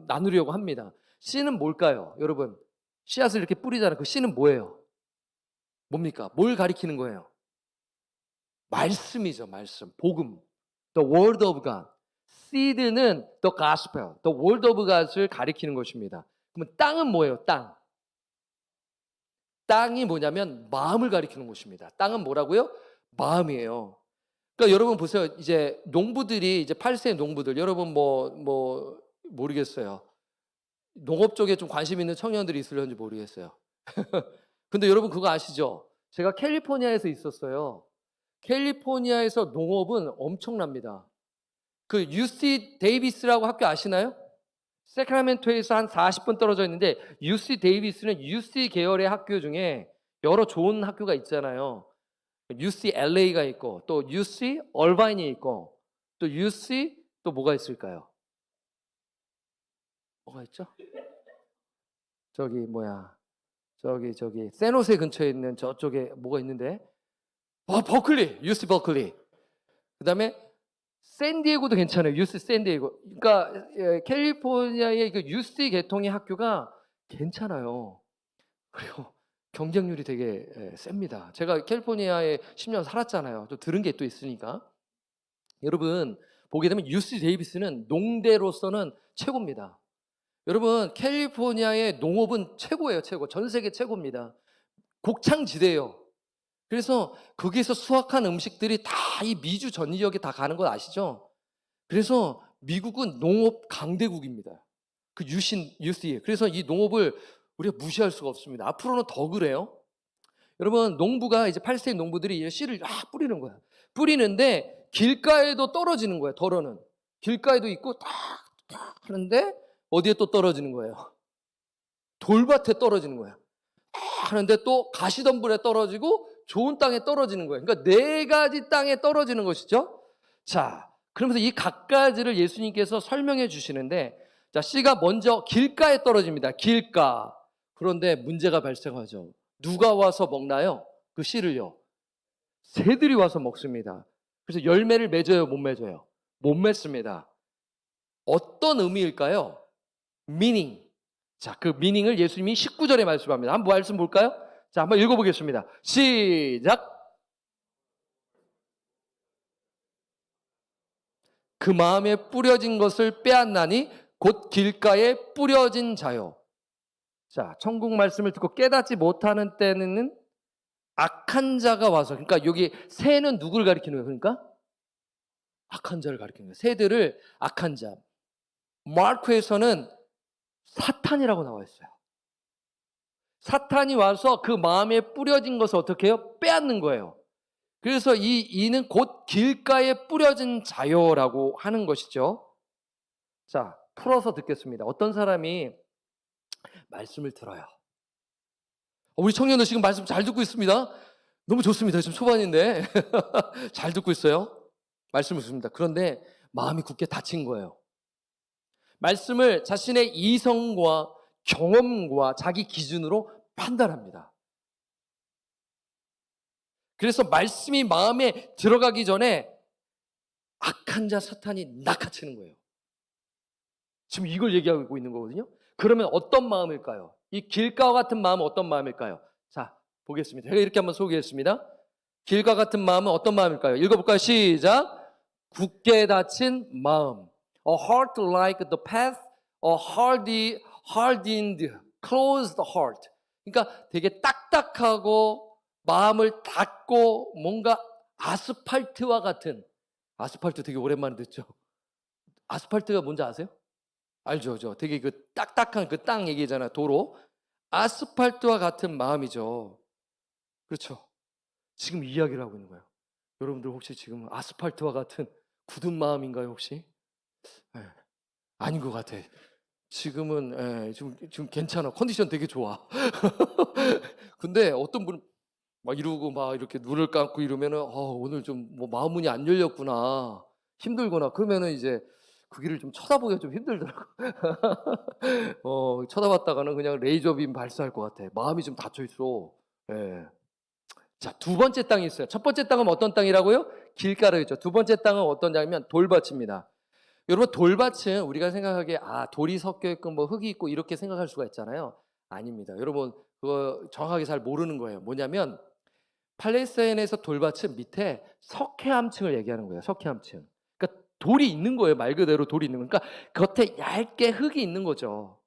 나누려고 합니다. 씨는 뭘까요? 여러분, 씨앗을 이렇게 뿌리잖아요. 그 씨는 뭐예요? 뭡니까? 뭘 가리키는 거예요? 말씀이죠. 말씀, 복음. The word of God. seed는 the gospel, the word of God을 가리키는 것입니다. 그러면 땅은 뭐예요? 땅이 뭐냐면 마음을 가리키는 것입니다. 땅은 뭐라고요? 마음이에요. 그러니까 여러분 보세요. 이제 농부들이 이제 8세 농부들, 여러분 모르겠어요. 농업 쪽에 좀 관심 있는 청년들이 있을런지 모르겠어요. 근데 여러분 그거 아시죠? 제가 캘리포니아에서 있었어요. 캘리포니아에서 농업은 엄청납니다. 그 UC 데이비스라고 학교 아시나요? 세크라멘토에서 한 40분 떨어져 있는데 UC 데이비스는 UC 계열의 학교 중에 여러 좋은 학교가 있잖아요. UCLA가 있고 또 UC 얼바인이 있고 또 UC 또 뭐가 있을까요? 뭐가 있죠? 저기 샌호세 근처에 있는 저쪽에 뭐가 있는데 버클리, UC 버클리. 그다음에 샌디에고도 괜찮아요. UC 샌디에고. 그러니까 캘리포니아의 그 UC 계통의 학교가 괜찮아요. 그리고 경쟁률이 되게 셉니다. 제가 캘리포니아에 10년 살았잖아요. 또 들은 게 또 있으니까. 여러분 보게 되면 UC 데이비스는 농대로서는 최고입니다. 여러분 캘리포니아의 농업은 최고예요. 최고. 전 세계 최고입니다. 곡창지대예요. 그래서 거기에서 수확한 음식들이 다 이 미주 전 지역에 다 가는 거 아시죠? 그래서 미국은 농업 강대국입니다. 그 UC. 그래서 이 농업을 우리가 무시할 수가 없습니다. 앞으로는 더 그래요. 여러분 농부가 이제 8세 농부들이 씨를 뿌리는 거야. 뿌리는데 길가에도 떨어지는 거야. 덜어는 길가에도 있고 딱 하는데 어디에 또 떨어지는 거예요? 돌밭에 떨어지는 거야. 하는데 또 가시덤불에 떨어지고 좋은 땅에 떨어지는 거예요. 그러니까 네 가지 땅에 떨어지는 것이죠. 자, 그러면서 이 각가지를 예수님께서 설명해 주시는데, 자, 씨가 먼저 길가에 떨어집니다. 길가. 그런데 문제가 발생하죠. 누가 와서 먹나요? 그 씨를요. 새들이 와서 먹습니다. 그래서 열매를 맺어요, 못 맺어요? 못 맺습니다. 어떤 의미일까요? meaning. 자, 그 미닝을 예수님이 19절에 말씀합니다. 한번 말씀 볼까요? 자, 한번 읽어보겠습니다. 시작. 그 마음에 뿌려진 것을 빼앗나니 곧 길가에 뿌려진 자요. 자, 천국 말씀을 듣고 깨닫지 못하는 때는 악한 자가 와서, 그러니까 여기 새는 누구를 가리키는 거예요? 그러니까 악한 자를 가리키는 거예요. 새들을 악한 자. 마르코에서는 사탄이라고 나와 있어요. 사탄이 와서 그 마음에 뿌려진 것을 어떻게 해요? 빼앗는 거예요. 그래서 이는 곧 길가에 뿌려진 자요라고 하는 것이죠. 자, 풀어서 듣겠습니다. 어떤 사람이 말씀을 들어요. 우리 청년들 지금 말씀 잘 듣고 있습니다. 너무 좋습니다. 지금 초반인데 잘 듣고 있어요. 말씀을 듣습니다. 그런데 마음이 굳게 닫힌 거예요. 말씀을 자신의 이성과 경험과 자기 기준으로 판단합니다. 그래서 말씀이 마음에 들어가기 전에 악한 자 사탄이 낚아채는 거예요. 지금 이걸 얘기하고 있는 거거든요. 그러면 어떤 마음일까요? 이 길가와 같은 마음은 어떤 마음일까요? 자, 보겠습니다. 제가 이렇게 한번 소개했습니다. 길과 같은 마음은 어떤 마음일까요? 읽어볼까요? 시작. 굳게 닫힌 마음. A heart like the path, a hardened, closed heart. 그러니까 되게 딱딱하고 마음을 닫고 뭔가 아스팔트와 같은, 아스팔트 되게 오랜만에 듣죠. 아스팔트가 뭔지 아세요? 알죠, 저 되게 그 딱딱한 그 땅 얘기잖아요. 도로. 아스팔트와 같은 마음이죠. 그렇죠. 지금 이야기를 하고 있는 거예요. 여러분들 혹시 지금 아스팔트와 같은 굳은 마음인가요, 혹시? 네. 아닌 것 같아. 지금은 지금 괜찮아. 컨디션 되게 좋아. 근데 어떤 분은 막 이러고 막 이렇게 눈을 감고 이러면은 오늘 좀 뭐 마음 문이 안 열렸구나. 힘들구나. 그러면은 이제 그 길을 좀 쳐다보기가 좀 힘들더라고. 쳐다봤다가는 그냥 레이저빔 발사할 것 같아. 마음이 좀 닫혀 있어. 예. 자, 두 번째 땅이 있어요. 첫 번째 땅은 어떤 땅이라고요? 길가루였죠. 두 번째 땅은 어떤 땅이면 돌밭입니다. 여러분, 돌밭은 우리가 생각하기에 돌이 섞여 있고 뭐 흙이 있고 이렇게 생각할 수가 있잖아요. 아닙니다. 여러분, 그거 정확하게 잘 모르는 거예요. 뭐냐면 팔레스타인에서 돌밭은 밑에 석회암층을 얘기하는 거예요. 석회암층. 그러니까 돌이 있는 거예요. 말 그대로 돌이 있는 거니까 겉에 얇게 흙이 있는 거죠.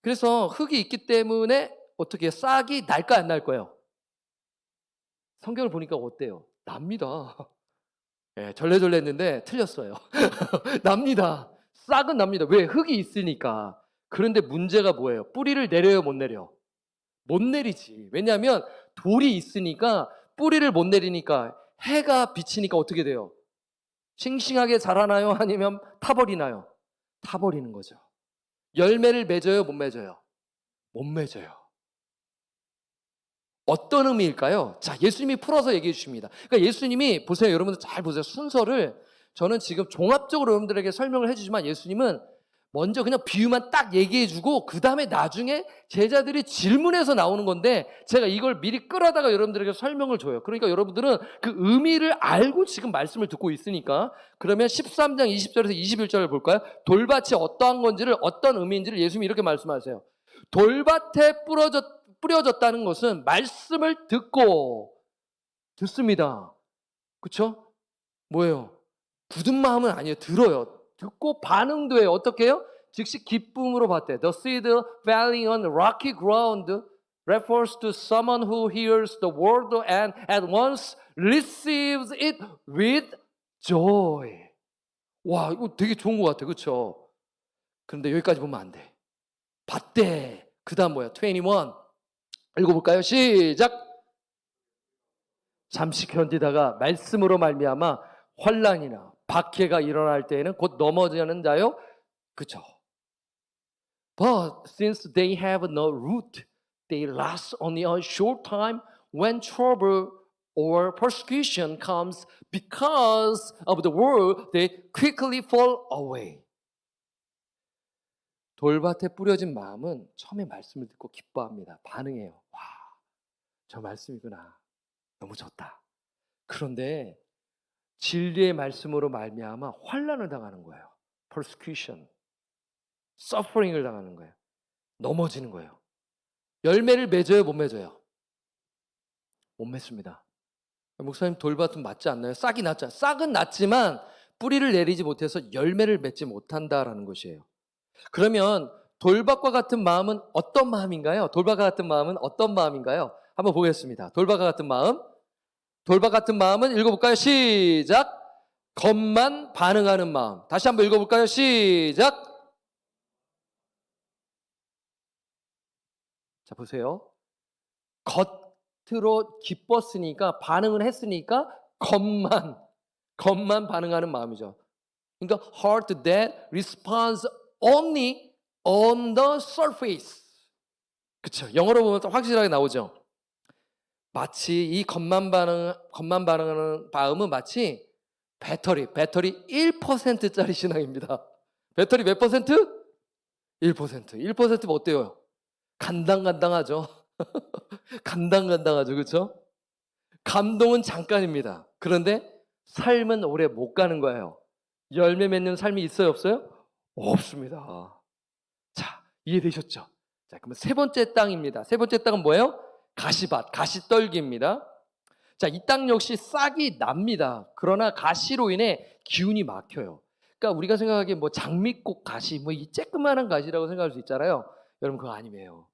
그래서 흙이 있기 때문에 어떻게 싹이 날까 안 날 거예요? 성경을 보니까 어때요? 납니다. 예, 절레절레 했는데 틀렸어요. 납니다. 싹은 납니다. 왜? 흙이 있으니까. 그런데 문제가 뭐예요? 뿌리를 내려요, 못 내려? 못 내리지. 왜냐하면 돌이 있으니까 뿌리를 못 내리니까 해가 비치니까 어떻게 돼요? 싱싱하게 자라나요? 아니면 타버리나요? 타버리는 거죠. 열매를 맺어요? 못 맺어요? 못 맺어요. 어떤 의미일까요? 자, 예수님이 풀어서 얘기해 주십니다. 그러니까 예수님이 보세요. 여러분들 잘 보세요. 순서를 저는 지금 종합적으로 여러분들에게 설명을 해주지만 예수님은 먼저 그냥 비유만 딱 얘기해 주고 그 다음에 나중에 제자들이 질문해서 나오는 건데 제가 이걸 미리 끌어다가 여러분들에게 설명을 줘요. 그러니까 여러분들은 그 의미를 알고 지금 말씀을 듣고 있으니까 그러면 13장 20절에서 21절을 볼까요? 돌밭이 어떠한 건지를 어떤 의미인지를 예수님이 이렇게 말씀하세요. 돌밭에 뿌려졌다는 것은 말씀을 듣습니다. 그렇죠? 뭐예요? 굳은 마음은 아니에요. 들어요. 듣고 반응도 해요. 어떻게 해요? 즉시 기쁨으로 받대. The seed falling on rocky ground refers to someone who hears the word and at once receives it with joy. 와, 이거 되게 좋은 것 같아. 그렇죠? 그런데 여기까지 보면 안 돼. 받대. 그 다음 뭐야? 21. 읽어볼까요? 시작. 잠시 견디다가 말씀으로 말미암아 환난이나 박해가 일어날 때에는 곧 넘어지는 자요. 그죠? But since they have no root, they last only a short time. When trouble or persecution comes because of the word, they quickly fall away. 돌밭에 뿌려진 마음은 처음에 말씀을 듣고 기뻐합니다. 반응해요. 와, 저 말씀이구나. 너무 좋다. 그런데 진리의 말씀으로 말미암아 환난을 당하는 거예요. persecution, suffering을 당하는 거예요. 넘어지는 거예요. 열매를 맺어요, 못 맺어요? 못 맺습니다. 목사님 돌밭은 맞지 않나요? 싹이 났잖아요. 싹은 났지만 뿌리를 내리지 못해서 열매를 맺지 못한다라는 것이에요. 그러면 돌밭과 같은 마음은 어떤 마음인가요? 돌밭과 같은 마음은 어떤 마음인가요? 한번 보겠습니다. 돌밭과 같은 마음. 돌밭 같은 마음은 읽어볼까요? 시작. 겉만 반응하는 마음. 다시 한번 읽어볼까요? 시작. 자, 보세요. 겉으로 기뻤으니까 반응을 했으니까 겉만 반응하는 마음이죠. 그러니까 heart that responds only on the surface. 그렇죠. 영어로 보면 또 확실하게 나오죠. 마치 이 겉만 반응하는 마음은 마치 배터리 1%짜리 신앙입니다. 배터리 몇 퍼센트? 1%. 1%면 어때요? 간당간당하죠. 간당간당하죠. 그렇죠? 감동은 잠깐입니다. 그런데 삶은 오래 못 가는 거예요. 열매 맺는 삶이 있어요, 없어요? 없습니다. 자, 이해되셨죠? 자, 그러면 세 번째 땅입니다. 세 번째 땅은 뭐예요? 가시밭, 가시떨기입니다. 자, 이 땅 역시 싹이 납니다. 그러나 가시로 인해 기운이 막혀요. 그러니까 우리가 생각하기에 뭐 장미꽃 가시, 뭐 이 쬐끄만한 가시라고 생각할 수 있잖아요. 여러분 그거 아니에요.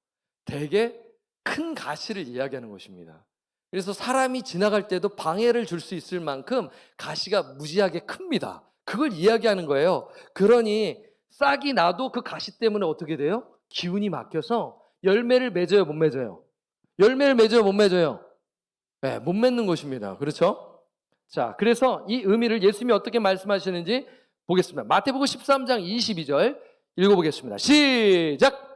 되게 큰 가시를 이야기하는 것입니다. 그래서 사람이 지나갈 때도 방해를 줄 수 있을 만큼 가시가 무지하게 큽니다. 그걸 이야기하는 거예요. 그러니 싹이 나도 그 가시 때문에 어떻게 돼요? 기운이 막혀서 열매를 맺어요, 못 맺어요? 열매를 맺어요, 못 맺어요? 네, 못 맺는 것입니다. 그렇죠? 자, 그래서 이 의미를 예수님이 어떻게 말씀하시는지 보겠습니다. 마태복음 13장 22절 읽어보겠습니다. 시작!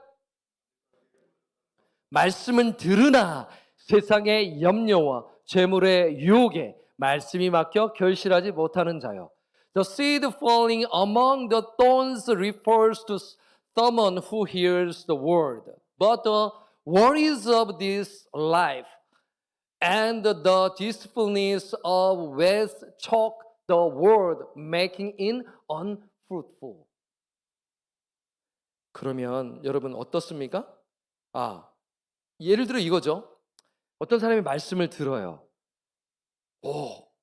말씀은 들으나 세상의 염려와 재물의 유혹에 말씀이 막혀 결실하지 못하는 자요. The seed falling among the thorns refers to someone who hears the word, but the worries of this life and the deceitfulness of wealth choke the word, making it unfruitful. 그러면 여러분 어떻습니까? 예를 들어 이거죠. 어떤 사람이 말씀을 들어요.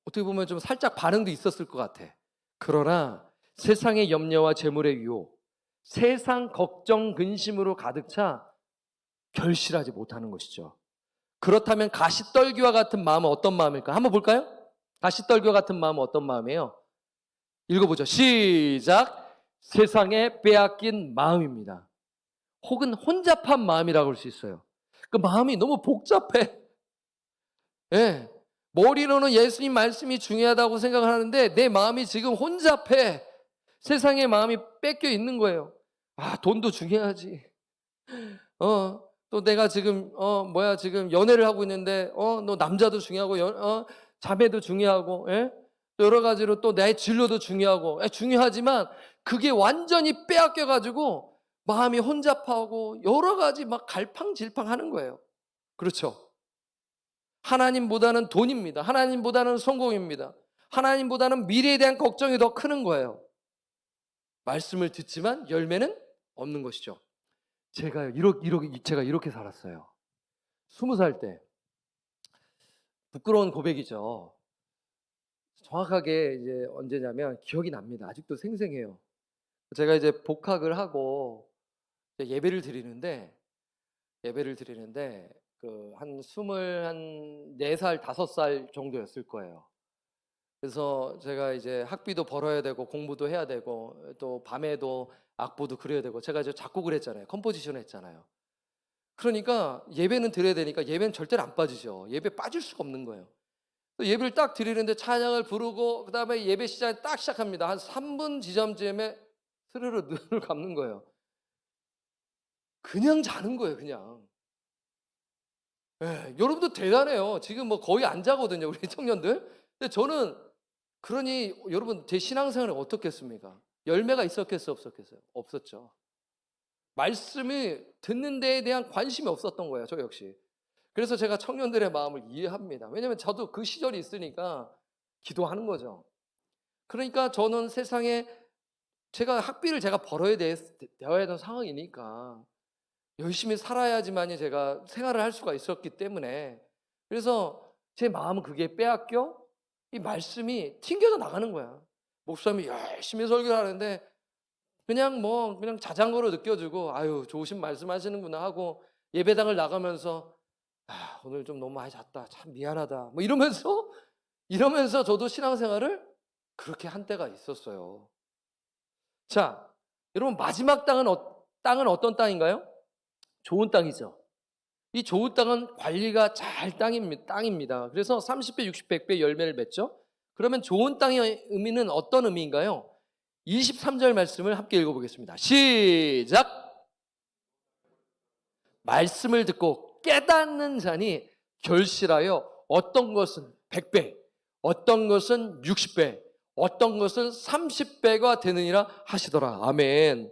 어떻게 보면 좀 살짝 반응도 있었을 것 같아. 그러나 세상의 염려와 재물의 유혹, 세상 걱정 근심으로 가득 차 결실하지 못하는 것이죠. 그렇다면 가시떨기와 같은 마음은 어떤 마음일까? 한번 볼까요? 가시떨기와 같은 마음은 어떤 마음이에요? 읽어보죠. 시작! 세상에 빼앗긴 마음입니다. 혹은 혼잡한 마음이라고 할 수 있어요. 그 마음이 너무 복잡해. 예. 머리로는 예수님 말씀이 중요하다고 생각을 하는데 내 마음이 지금 혼잡해. 세상의 마음이 뺏겨 있는 거예요. 돈도 중요하지. 또 내가 지금 지금 연애를 하고 있는데 너 남자도 중요하고 자매도 중요하고 또 여러 가지로 또 내 진로도 중요하고 중요하지만 그게 완전히 빼앗겨 가지고 마음이 혼잡하고 여러 가지 막 갈팡질팡하는 거예요. 그렇죠? 하나님보다는 돈입니다. 하나님보다는 성공입니다. 하나님보다는 미래에 대한 걱정이 더 크는 거예요. 말씀을 듣지만 열매는 없는 것이죠. 제가 이렇게 살았어요. 20살 때. 부끄러운 고백이죠. 정확하게 이제 언제냐면 기억이 납니다. 아직도 생생해요. 제가 이제 복학을 하고 예배를 드리는데 한 24살, 5살 정도였을 거예요. 그래서 제가 이제 학비도 벌어야 되고 공부도 해야 되고 또 밤에도 악보도 그려야 되고 제가 이제 작곡을 했잖아요. 컴포지션 했잖아요. 그러니까 예배는 드려야 되니까 예배는 절대로 안 빠지죠. 예배 빠질 수가 없는 거예요. 예배를 딱 드리는데 찬양을 부르고 그다음에 예배 시작이 딱 시작합니다. 한 3분 지점쯤에 스르르 눈을 감는 거예요. 그냥 자는 거예요, 그냥. 여러분도 대단해요. 지금 뭐 거의 안 자거든요, 우리 청년들. 근데 저는 그러니 여러분 제 신앙생활이 어떻겠습니까? 열매가 있었겠어요, 없었겠어요? 없었죠. 말씀이 듣는 데에 대한 관심이 없었던 거예요, 저 역시. 그래서 제가 청년들의 마음을 이해합니다. 왜냐하면 저도 그 시절이 있으니까 기도하는 거죠. 그러니까 저는 세상에 제가 학비를 벌어야 되는 상황이니까 열심히 살아야지만이 제가 생활을 할 수가 있었기 때문에 그래서 제 마음은 그게 빼앗겨 이 말씀이 튕겨져 나가는 거야. 목사님이 열심히 설교를 하는데 그냥 자장거로 느껴지고 좋으신 말씀하시는구나 하고 예배당을 나가면서 오늘 좀 너무 많이 잤다. 참 미안하다. 뭐 이러면서 저도 신앙생활을 그렇게 한 때가 있었어요. 자, 여러분 마지막 땅은 어떤 땅인가요? 좋은 땅이죠. 이 좋은 땅은 관리가 잘 땅입니다. 그래서 30배, 60배, 100배 열매를 맺죠. 그러면 좋은 땅의 의미는 어떤 의미인가요? 23절 말씀을 함께 읽어보겠습니다. 시작! 말씀을 듣고 깨닫는 자니 결실하여 어떤 것은 100배, 어떤 것은 60배, 어떤 것은 30배가 되느니라 하시더라. 아멘.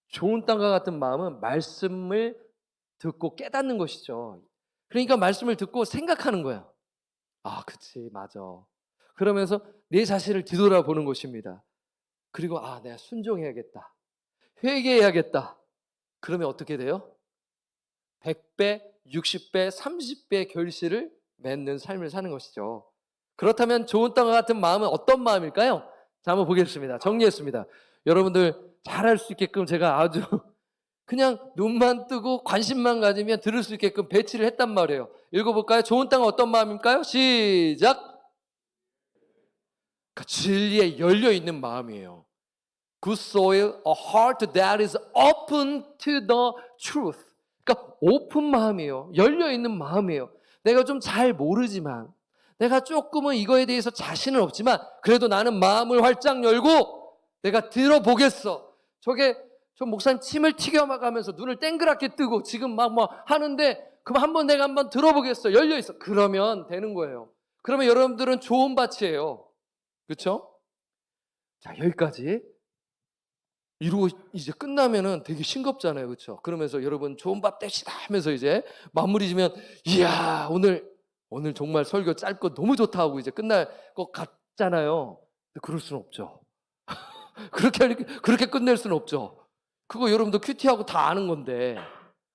좋은 땅과 같은 마음은 말씀을 듣고 깨닫는 것이죠. 그러니까 말씀을 듣고 생각하는 거야. 아, 그치, 맞아. 그러면서 내 자신을 뒤돌아보는 것입니다. 그리고 내가 순종해야겠다. 회개해야겠다. 그러면 어떻게 돼요? 100배, 60배, 30배 결실을 맺는 삶을 사는 것이죠. 그렇다면 좋은 땅과 같은 마음은 어떤 마음일까요? 자, 한번 보겠습니다. 정리했습니다. 여러분들 잘할 수 있게끔 제가 아주 그냥 눈만 뜨고 관심만 가지면 들을 수 있게끔 배치를 했단 말이에요. 읽어볼까요? 좋은 땅은 어떤 마음일까요? 시작! 그러니까 진리에 열려있는 마음이에요. Good soil, a heart that is open to the truth. 그러니까 오픈 마음이에요. 열려있는 마음이에요. 내가 좀 잘 모르지만, 내가 조금은 이거에 대해서 자신은 없지만 그래도 나는 마음을 활짝 열고 내가 들어보겠어. 저 목사님 침을 튀겨가면서 눈을 땡그랗게 뜨고 지금 막 하는데 그럼 내가 한번 들어보겠어. 열려있어. 그러면 되는 거예요. 그러면 여러분들은 좋은 밭이에요. 그렇죠? 자, 여기까지 이러고 이제 끝나면은 되게 싱겁잖아요. 그렇죠? 그러면서 여러분 좋은 밥 됩시다 하면서 이제 마무리 지면 이야, 오늘 정말 설교 짧고 너무 좋다 하고 이제 끝날 것 같잖아요. 근데 그럴 수는 없죠. 그렇게 끝낼 수는 없죠. 그거 여러분도 큐티하고 다 아는 건데.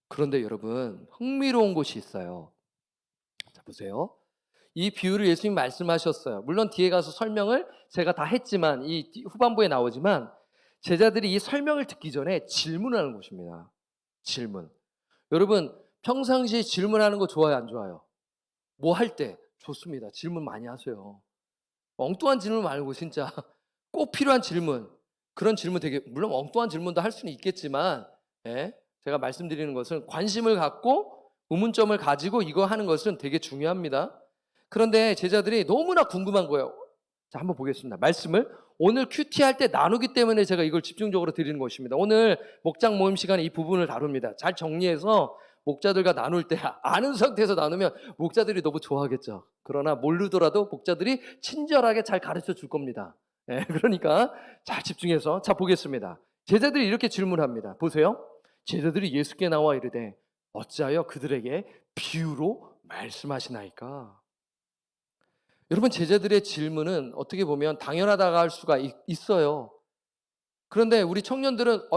그런데 여러분, 흥미로운 곳이 있어요. 자, 보세요. 이 비유를 예수님이 말씀하셨어요. 물론 뒤에 가서 설명을 제가 다 했지만, 이 후반부에 나오지만, 제자들이 이 설명을 듣기 전에 질문하는 것입니다. 질문. 여러분, 평상시에 질문하는 거 좋아요, 안 좋아요? 뭐 할 때? 좋습니다. 질문 많이 하세요. 엉뚱한 질문 말고 진짜 꼭 필요한 질문. 그런 질문 되게, 물론 엉뚱한 질문도 할 수는 있겠지만, 제가 말씀드리는 것은 관심을 갖고 의문점을 가지고 이거 하는 것은 되게 중요합니다. 그런데 제자들이 너무나 궁금한 거예요. 자, 한번 보겠습니다. 말씀을 오늘 큐티 할 때 나누기 때문에 제가 이걸 집중적으로 드리는 것입니다. 오늘 목장 모임 시간에 이 부분을 다룹니다. 잘 정리해서 목자들과 나눌 때 아는 상태에서 나누면 목자들이 너무 좋아하겠죠. 그러나 모르더라도 목자들이 친절하게 잘 가르쳐 줄 겁니다. 그러니까 잘 집중해서 자 보겠습니다. 제자들이 이렇게 질문합니다. 보세요. 제자들이 예수께 나와 이르되 어찌하여 그들에게 비유로 말씀하시나이까? 여러분, 제자들의 질문은 어떻게 보면 당연하다고 할 수가 있어요. 그런데 우리 청년들은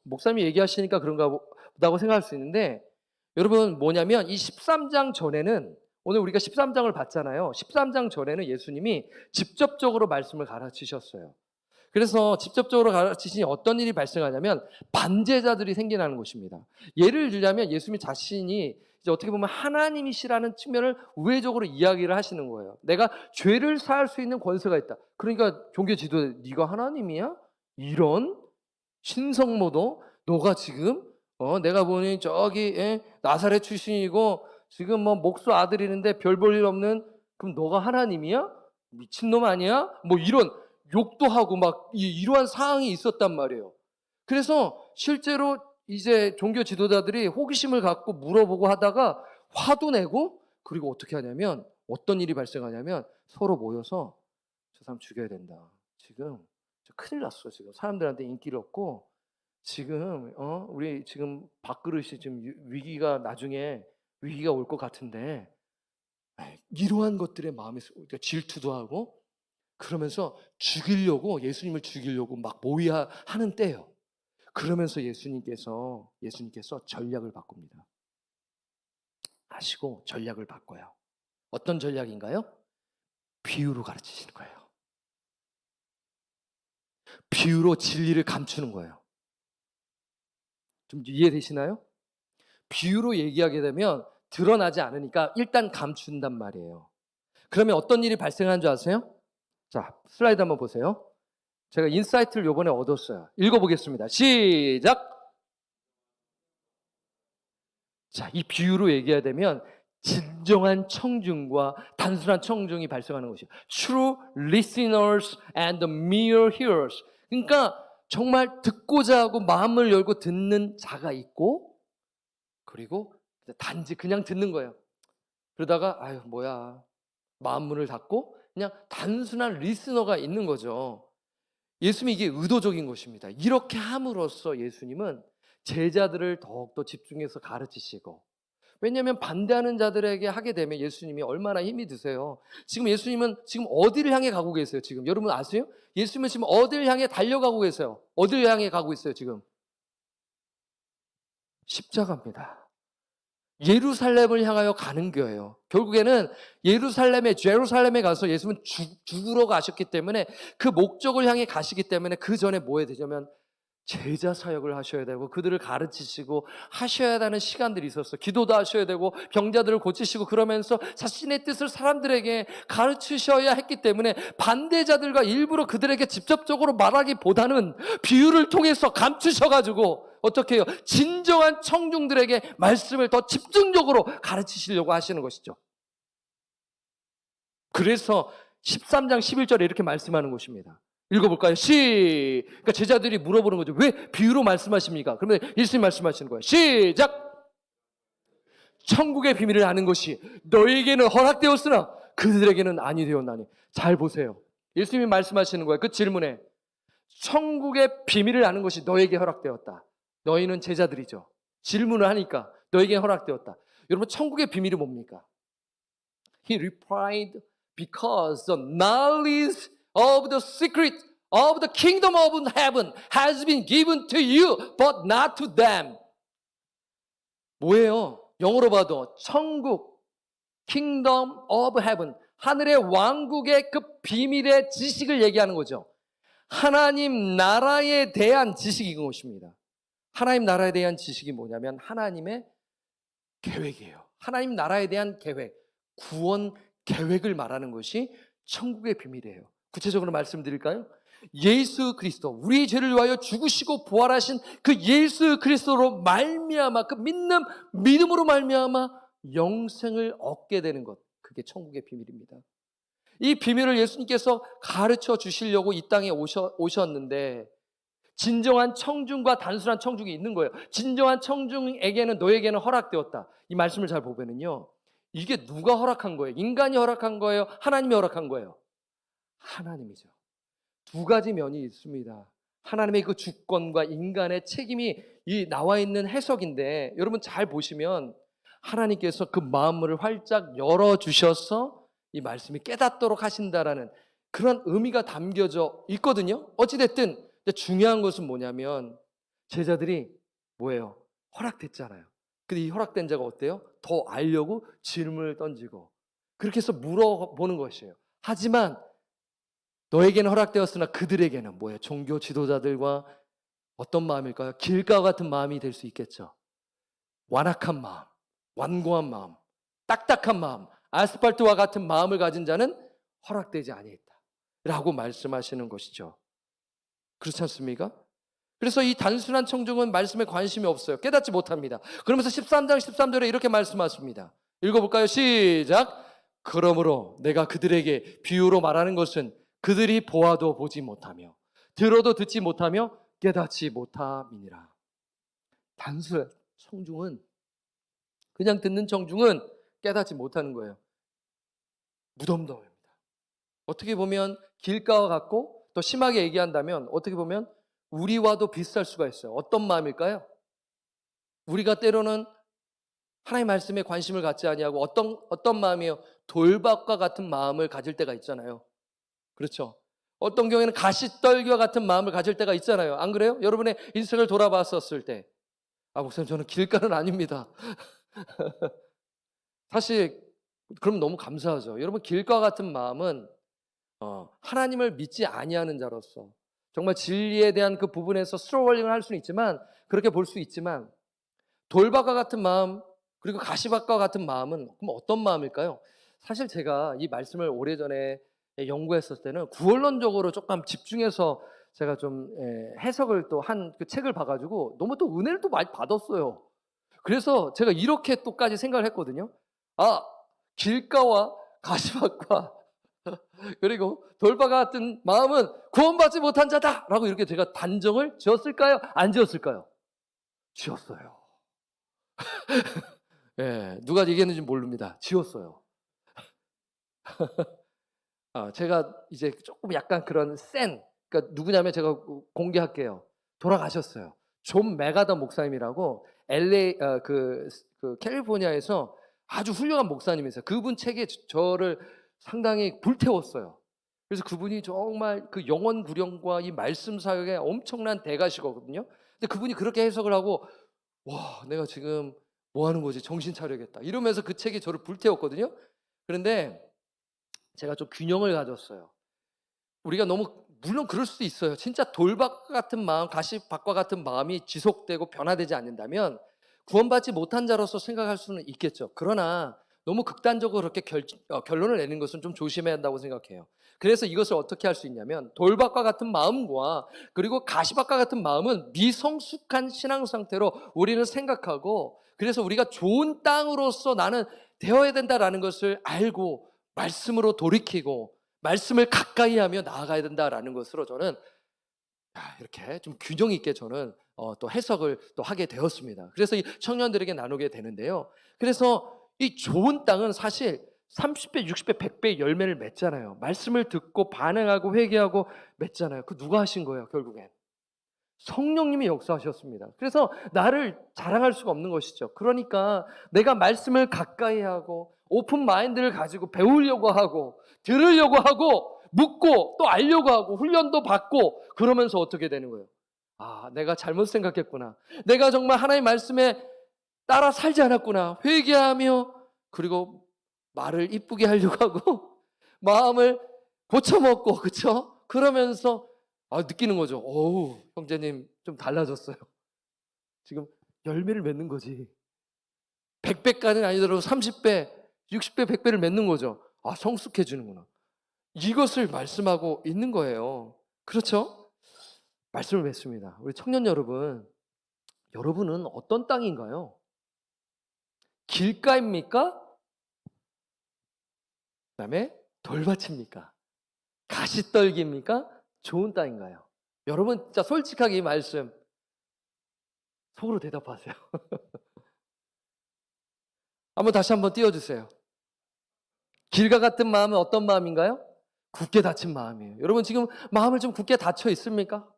목사님이 얘기하시니까 그런가 보다고 생각할 수 있는데, 여러분 뭐냐면 이 13장 전에는, 오늘 우리가 13장을 봤잖아요. 13장 전에는 예수님이 직접적으로 말씀을 가르치셨어요. 그래서 직접적으로 가르치시니 어떤 일이 발생하냐면 반제자들이 생겨나는 것입니다. 예를 들자면 예수님 자신이 이제 어떻게 보면 하나님이시라는 측면을 우회적으로 이야기를 하시는 거예요. 내가 죄를 사할 수 있는 권세가 있다. 그러니까 종교 지도자, 네가 하나님이야? 이런 신성모도 너가 지금 내가 보니 저기 나사렛 출신이고 지금 목수 아들이는데 별 볼 일 없는, 그럼 너가 하나님이야? 미친놈 아니야? 이런 욕도 하고 이러한 상황이 있었단 말이에요. 그래서 실제로 이제 종교 지도자들이 호기심을 갖고 물어보고 하다가 화도 내고, 그리고 어떻게 하냐면 어떤 일이 발생하냐면 서로 모여서 저 사람 죽여야 된다. 지금 큰일 났어. 지금 사람들한테 인기를 얻고 지금 우리 지금 밥그릇이 지금 나중에 위기가 올 것 같은데, 이러한 것들의 마음에 질투도 하고 그러면서 예수님을 죽이려고 막 모의하는 때예요. 그러면서 예수님께서 전략을 바꿉니다. 아시고 전략을 바꿔요. 어떤 전략인가요? 비유로 가르치시는 거예요. 비유로 진리를 감추는 거예요. 좀 이해되시나요? 비유로 얘기하게 되면 드러나지 않으니까 일단 감춘단 말이에요. 그러면 어떤 일이 발생하는 줄 아세요? 자, 슬라이드 한번 보세요. 제가 인사이트를 이번에 얻었어요. 읽어보겠습니다. 시작! 자, 이 비유로 얘기해야 되면 진정한 청중과 단순한 청중이 발생하는 것이에요. True listeners and mere hearers. 그러니까 정말 듣고자 하고 마음을 열고 듣는 자가 있고, 그리고 단지 그냥 듣는 거예요. 그러다가 아유 뭐야, 마음 문을 닫고 그냥 단순한 리스너가 있는 거죠. 예수님이 이게 의도적인 것입니다. 이렇게 함으로써 예수님은 제자들을 더욱더 집중해서 가르치시고, 왜냐하면 반대하는 자들에게 하게 되면 예수님이 얼마나 힘이 드세요. 지금 예수님은 지금 어디를 향해 가고 계세요? 지금 여러분 아세요? 예수님은 지금 어디를 향해 달려가고 계세요? 어디를 향해 가고 있어요 지금? 십자가입니다. 예루살렘을 향하여 가는 거예요. 결국에는 제루살렘에 가서 예수님은 죽으러 가셨기 때문에, 그 목적을 향해 가시기 때문에 그 전에 뭐 해야 되냐면 제자 사역을 하셔야 되고 그들을 가르치시고 하셔야 하는 시간들이 있었어요. 기도도 하셔야 되고 병자들을 고치시고, 그러면서 자신의 뜻을 사람들에게 가르치셔야 했기 때문에 반대자들과 일부러 그들에게 직접적으로 말하기보다는 비유를 통해서 감추셔가지고 어떻게 해요? 진정한 청중들에게 말씀을 더 집중적으로 가르치시려고 하시는 것이죠. 그래서 13장 11절에 이렇게 말씀하는 것입니다. 읽어볼까요? 그러니까 제자들이 물어보는 거죠. 왜 비유로 말씀하십니까? 그러면 예수님 말씀하시는 거예요. 시작! 천국의 비밀을 아는 것이 너에게는 허락되었으나 그들에게는 아니 되었나니. 잘 보세요. 예수님이 말씀하시는 거예요. 그 질문에 천국의 비밀을 아는 것이 너에게 허락되었다. 너희는 제자들이죠. 질문을 하니까 너에게 허락되었다. 여러분, 천국의 비밀이 뭡니까? He replied, because the knowledge of the secret of the kingdom of heaven has been given to you, but not to them. 뭐예요? 영어로 봐도 천국, kingdom of heaven, 하늘의 왕국의 그 비밀의 지식을 얘기하는 거죠. 하나님 나라에 대한 지식인 것입니다. 하나님 나라에 대한 지식이 뭐냐면 하나님의 계획이에요. 하나님 나라에 대한 계획, 구원 계획을 말하는 것이 천국의 비밀이에요. 구체적으로 말씀드릴까요? 예수 그리스도, 우리 죄를 위하여 죽으시고 부활하신 그 예수 그리스도로 말미암아, 그 믿음으로 말미암아 영생을 얻게 되는 것, 그게 천국의 비밀입니다. 이 비밀을 예수님께서 가르쳐 주시려고 이 땅에 오셨는데, 진정한 청중과 단순한 청중이 있는 거예요. 진정한 청중에게는 너에게는 허락되었다. 이 말씀을 잘 보면은요, 이게 누가 허락한 거예요? 인간이 허락한 거예요? 하나님이 허락한 거예요? 하나님이죠. 두 가지 면이 있습니다. 하나님의 그 주권과 인간의 책임이 이 나와 있는 해석인데, 여러분 잘 보시면 하나님께서 그 마음을 활짝 열어주셔서 이 말씀이 깨닫도록 하신다라는 그런 의미가 담겨져 있거든요. 어찌됐든 중요한 것은 뭐냐면 제자들이 뭐예요? 허락됐잖아요. 근데 이 허락된 자가 어때요? 더 알려고 질문을 던지고 그렇게 해서 물어보는 것이에요. 하지만 너에게는 허락되었으나 그들에게는 뭐예요? 종교 지도자들과 어떤 마음일까요? 길가와 같은 마음이 될 수 있겠죠. 완악한 마음, 완고한 마음, 딱딱한 마음, 아스팔트와 같은 마음을 가진 자는 허락되지 아니했다 라고 말씀하시는 것이죠. 그렇지 않습니까? 그래서 이 단순한 청중은 말씀에 관심이 없어요. 깨닫지 못합니다. 그러면서 13장 13절에 이렇게 말씀하십니다. 읽어볼까요? 시작! 그러므로 내가 그들에게 비유로 말하는 것은 그들이 보아도 보지 못하며 들어도 듣지 못하며 깨닫지 못함이니라. 단순한 청중은, 그냥 듣는 청중은 깨닫지 못하는 거예요. 무덤덤입니다. 어떻게 보면 길가와 같고, 더 심하게 얘기한다면 어떻게 보면 우리와도 비슷할 수가 있어요. 어떤 마음일까요? 우리가 때로는 하나님 말씀에 관심을 갖지 아니하고 어떤 마음이에요? 돌박과 같은 마음을 가질 때가 있잖아요. 그렇죠? 어떤 경우에는 가시떨기와 같은 마음을 가질 때가 있잖아요. 안 그래요? 여러분의 인생을 돌아봤었을 때, 목사님 저는 길가는 아닙니다. 사실 그럼 너무 감사하죠. 여러분, 길가 같은 마음은 하나님을 믿지 아니하는 자로서 정말 진리에 대한 그 부분에서 스트러글링을 할 수는 있지만, 그렇게 볼 수 있지만, 돌박과 같은 마음, 그리고 가시밭과 같은 마음은 그럼 어떤 마음일까요? 사실 제가 이 말씀을 오래전에 연구했을 때는 구원론적으로 조금 집중해서 제가 좀 해석을 또 한 그 책을 봐가지고 너무 또 은혜를 또 많이 받았어요. 그래서 제가 이렇게 또까지 생각을 했거든요. 길가와 가시밭과 그리고 돌과 같은 마음은 구원받지 못한 자다라고 이렇게 제가 단정을 지었을까요? 안 지었을까요? 지었어요. 예, 누가 얘기했는지 모릅니다. 지었어요. 제가 이제 조금 약간 그런 그러니까 누구냐면 제가 공개할게요. 돌아가셨어요. 존 메가더 목사님이라고 LA 그 캘리포니아에서 아주 훌륭한 목사님이세요. 그분 책에 저를 상당히 불태웠어요. 그래서 그분이 정말 그 영원 구령과 이 말씀 사역에 엄청난 대가시거든요. 근데 그분이 그렇게 해석을 하고 와, 내가 지금 뭐 하는 거지? 정신 차려야겠다. 이러면서 그 책이 저를 불태웠거든요. 그런데 제가 좀 균형을 가졌어요. 우리가 너무 물론 그럴 수도 있어요. 진짜 돌밭과 같은 마음, 가시밭과 같은 마음이 지속되고 변화되지 않는다면 구원받지 못한 자로서 생각할 수는 있겠죠. 그러나 너무 극단적으로 그렇게 결론을 내는 것은 좀 조심해야 한다고 생각해요. 그래서 이것을 어떻게 할 수 있냐면 돌밭과 같은 마음과 그리고 가시밭과 같은 마음은 미성숙한 신앙 상태로 우리는 생각하고 그래서 우리가 좋은 땅으로서 나는 되어야 된다라는 것을 알고 말씀으로 돌이키고 말씀을 가까이 하며 나아가야 된다라는 것으로 저는 이렇게 좀 균형 있게 저는 또 해석을 또 하게 되었습니다. 그래서 이 청년들에게 나누게 되는데요. 그래서 이 좋은 땅은 사실 30배, 60배, 100배 열매를 맺잖아요. 말씀을 듣고 반응하고 회개하고 맺잖아요. 그 누가 하신 거예요, 결국엔? 성령님이 역사하셨습니다. 그래서 나를 자랑할 수가 없는 것이죠. 그러니까 내가 말씀을 가까이 하고 오픈 마인드를 가지고 배우려고 하고 들으려고 하고 묻고 또 알려고 하고 훈련도 받고 그러면서 어떻게 되는 거예요? 내가 잘못 생각했구나. 내가 정말 하나님의 말씀에 따라 살지 않았구나. 회개하며 그리고 말을 이쁘게 하려고 하고 마음을 고쳐먹고 그렇죠? 그러면서 느끼는 거죠. 어우, 형제님 좀 달라졌어요. 지금 열매를 맺는 거지. 100배까지는 아니더라도 30배, 60배, 100배를 맺는 거죠. 성숙해지는구나. 이것을 말씀하고 있는 거예요. 그렇죠? 말씀을 맺습니다. 우리 청년 여러분, 여러분은 어떤 땅인가요? 길가입니까? 그 다음에 돌밭입니까? 가시떨기입니까? 좋은 땅인가요? 여러분 진짜 솔직하게 이 말씀 속으로 대답하세요. 다시 한번 띄워주세요. 길과 같은 마음은 어떤 마음인가요? 굳게 닫힌 마음이에요. 여러분 지금 마음을 좀 굳게 닫혀 있습니까?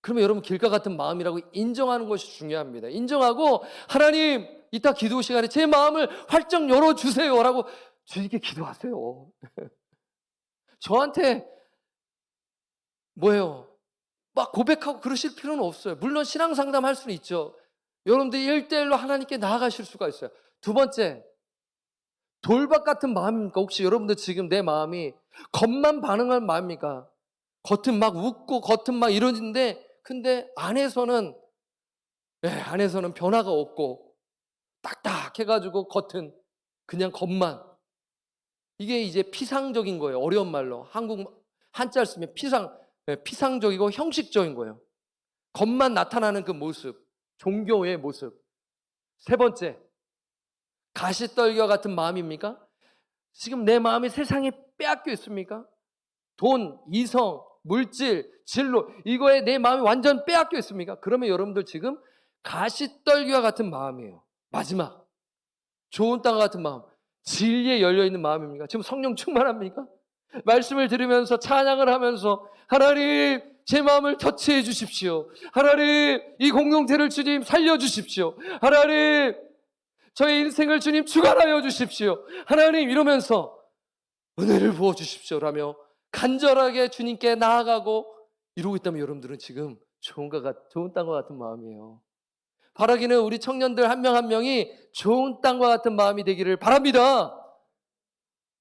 그러면 여러분 길과 같은 마음이라고 인정하는 것이 중요합니다. 인정하고 하나님 이따 기도 시간에 제 마음을 활짝 열어주세요 라고 주님께 기도하세요. 저한테 뭐예요? 막 고백하고 그러실 필요는 없어요. 물론 신앙 상담할 수는 있죠. 여러분들 1대1로 하나님께 나아가실 수가 있어요. 두 번째, 돌밭 같은 마음입니까? 혹시 여러분들 지금 내 마음이 겉만 반응하는 마음입니까? 겉은 막 웃고 겉은 막 이러는데 근데 안에서는 변화가 없고 딱딱해가지고 겉은 그냥 겉만. 이게 이제 피상적인 거예요. 어려운 말로 한국 한자를 쓰면 피상적이고 형식적인 거예요. 겉만 나타나는 그 모습, 종교의 모습. 세 번째, 가시떨기와 같은 마음입니까? 지금 내 마음이 세상에 빼앗겨 있습니까? 돈, 이성, 물질, 진로 이거에 내 마음이 완전 빼앗겨 있습니까? 그러면 여러분들 지금 가시떨기와 같은 마음이에요. 마지막, 좋은 땅과 같은 마음, 진리에 열려있는 마음입니까? 지금 성령 충만합니까? 말씀을 들으면서 찬양을 하면서 하나님 제 마음을 터치해 주십시오. 하나님 이 공동체를 주님 살려주십시오. 하나님 저의 인생을 주님 주관하여 주십시오. 하나님 이러면서 은혜를 부어주십시오 라며 간절하게 주님께 나아가고 이러고 있다면 여러분들은 지금 좋은 땅과 같은 마음이에요. 바라기는 우리 청년들 한 명 한 명이 좋은 땅과 같은 마음이 되기를 바랍니다.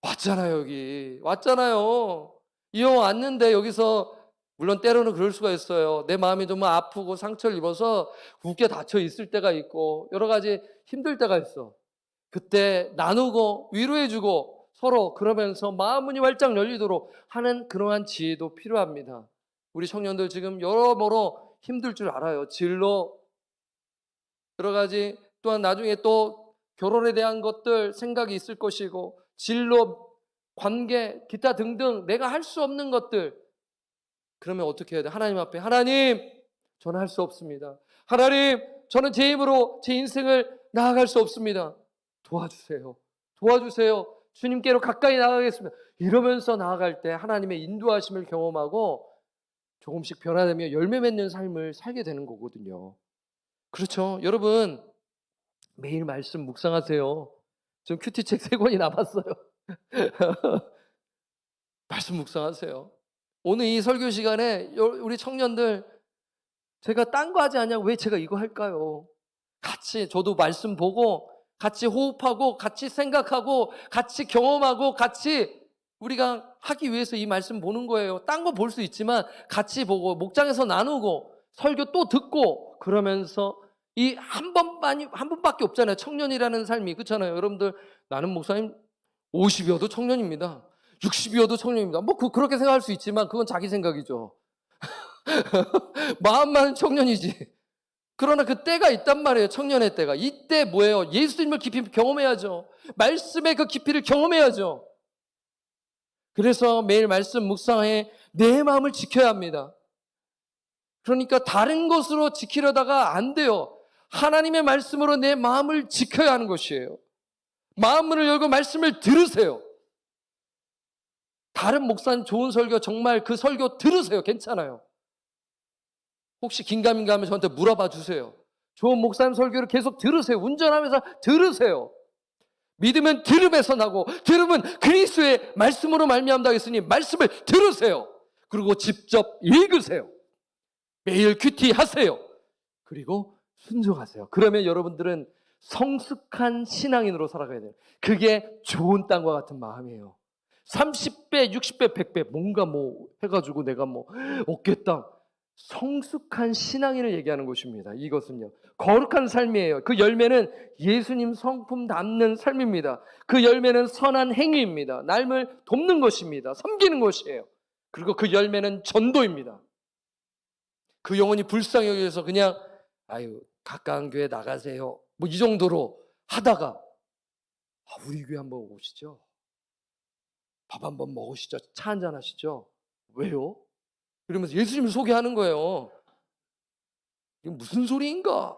왔잖아요. 여기 왔잖아요. 이왕 왔는데 여기서 물론 때로는 그럴 수가 있어요. 내 마음이 좀 아프고 상처를 입어서 굳게 닫혀 있을 때가 있고 여러 가지 힘들 때가 있어. 그때 나누고 위로해주고 서로 그러면서 마음문이 활짝 열리도록 하는 그러한 지혜도 필요합니다. 우리 청년들 지금 여러모로 힘들 줄 알아요. 진로 여러 가지 또한 나중에 또 결혼에 대한 것들 생각이 있을 것이고 진로, 관계, 기타 등등 내가 할 수 없는 것들, 그러면 어떻게 해야 돼? 하나님 앞에, 하나님 저는 할 수 없습니다. 하나님 저는 제 힘으로 제 인생을 나아갈 수 없습니다. 도와주세요. 도와주세요. 주님께로 가까이 나아가겠습니다. 이러면서 나아갈 때 하나님의 인도하심을 경험하고 조금씩 변화되며 열매 맺는 삶을 살게 되는 거거든요. 그렇죠? 여러분 매일 말씀 묵상하세요. 지금 큐티책 3권이 남았어요. 말씀 묵상하세요. 오늘 이 설교 시간에 우리 청년들, 제가 딴 거 하지 않냐고, 왜 제가 이거 할까요? 같이 저도 말씀 보고 같이 호흡하고 같이 생각하고 같이 경험하고 같이 우리가 하기 위해서 이 말씀 보는 거예요. 딴 거 볼 수 있지만 같이 보고 목장에서 나누고 설교 또 듣고 그러면서 이 한 번밖에 없잖아요. 청년이라는 삶이. 그렇잖아요. 여러분들, 나는 목사님 50이어도 청년입니다. 60이어도 청년입니다. 뭐 그렇게 생각할 수 있지만 그건 자기 생각이죠. 마음만은 청년이지. 그러나 그 때가 있단 말이에요. 청년의 때가. 이때 뭐예요? 예수님을 깊이 경험해야죠. 말씀의 그 깊이를 경험해야죠. 그래서 매일 말씀 묵상해 내 마음을 지켜야 합니다. 그러니까 다른 것으로 지키려다가 안 돼요. 하나님의 말씀으로 내 마음을 지켜야 하는 것이에요. 마음문을 열고 말씀을 들으세요. 다른 목사님 좋은 설교, 정말 그 설교 들으세요. 괜찮아요. 혹시 긴가민가 하면 저한테 물어봐 주세요. 좋은 목사님 설교를 계속 들으세요. 운전하면서 들으세요. 믿음은 들음에서 나고 들음은 그리스도의 말씀으로 말미암다 했으니 말씀을 들으세요. 그리고 직접 읽으세요. 매일 큐티 하세요. 그리고 순종하세요. 그러면 여러분들은 성숙한 신앙인으로 살아가야 돼요. 그게 좋은 땅과 같은 마음이에요. 30배, 60배, 100배 뭔가 뭐 해가지고 내가 뭐 얻겠다. 성숙한 신앙인을 얘기하는 것입니다. 이것은요, 거룩한 삶이에요. 그 열매는 예수님 성품 담는 삶입니다. 그 열매는 선한 행위입니다. 남을 돕는 것입니다. 섬기는 것이에요. 그리고 그 열매는 전도입니다. 그 영혼이 불쌍히 여기서 그냥 가까운 교회 나가세요 뭐 이 정도로 하다가 우리 교회 한번 오시죠. 밥 한번 먹으시죠. 차 한잔 하시죠. 왜요? 이러면서 예수님을 소개하는 거예요. 이게 무슨 소리인가?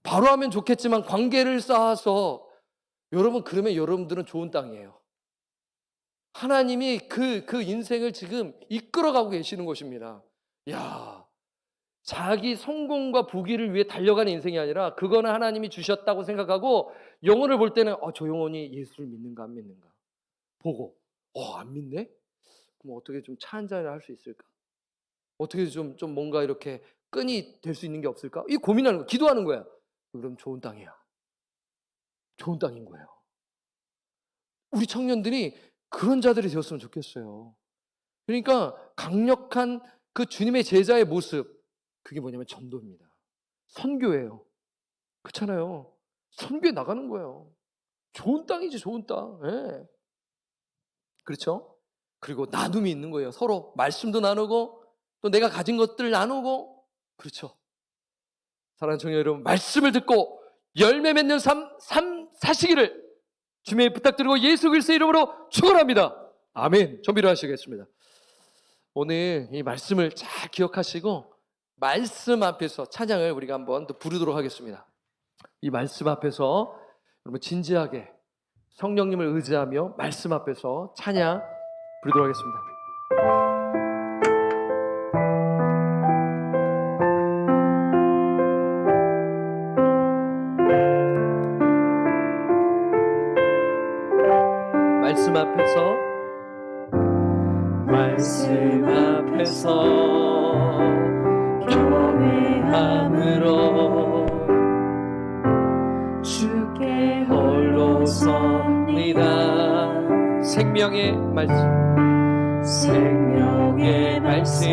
바로 하면 좋겠지만 관계를 쌓아서, 여러분, 그러면 여러분들은 좋은 땅이에요. 하나님이 그 인생을 지금 이끌어가고 계시는 것입니다. 야, 자기 성공과 부귀를 위해 달려가는 인생이 아니라 그거는 하나님이 주셨다고 생각하고 영혼을 볼 때는 저 영혼이 예수를 믿는가 안 믿는가 보고 안 믿네? 그럼 어떻게 좀 차 한잔을 할 수 있을까? 어떻게 좀 뭔가 이렇게 끈이 될 수 있는 게 없을까? 이 고민하는 거야. 기도하는 거야. 그럼 좋은 땅이야. 좋은 땅인 거예요. 우리 청년들이 그런 자들이 되었으면 좋겠어요. 그러니까 강력한 그 주님의 제자의 모습, 그게 뭐냐면 전도입니다. 선교예요. 그렇잖아요. 선교에 나가는 거예요. 좋은 땅이지, 좋은 땅. 네. 그렇죠? 그리고 나눔이 있는 거예요. 서로 말씀도 나누고 또 내가 가진 것들을 나누고. 그렇죠? 사랑하는 청년 여러분, 말씀을 듣고 열매 맺는 삶 사시기를 주님의 부탁드리고 예수 그리스도의 이름으로 축원합니다. 아멘. 준비를 하시겠습니다. 오늘 이 말씀을 잘 기억하시고 말씀 앞에서 찬양을 우리가 한번 또 부르도록 하겠습니다. 이 말씀 앞에서 여러분 진지하게 성령님을 의지하며 말씀 앞에서 찬양 부르도록 하겠습니다. 말씀 앞에서 교회함으로 주께 홀로 섭니다. 생명의 말씀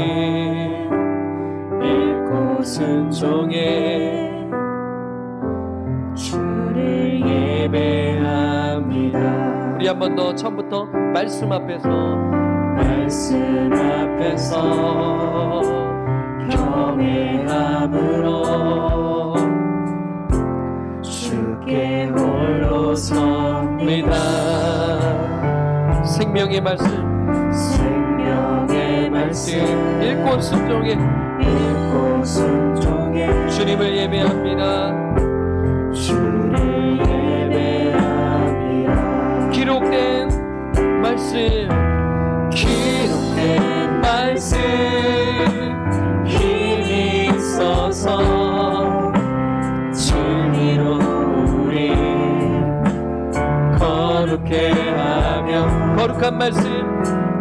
읽고 순종해 주를 예배합니다. 우리 한 번 더 처음부터 말씀 앞에서 경외함으로 주께 주께 홀로 섭니다. 생명의 말씀, 생명의 말씀 읽고 순종해 읽고 순종해 주님을 예배합니다. 주를 예배합니다. 기록된 말씀, 기록된 말씀, 힘이 있어서 진리로 우리 거룩해 하며 거룩한 말씀,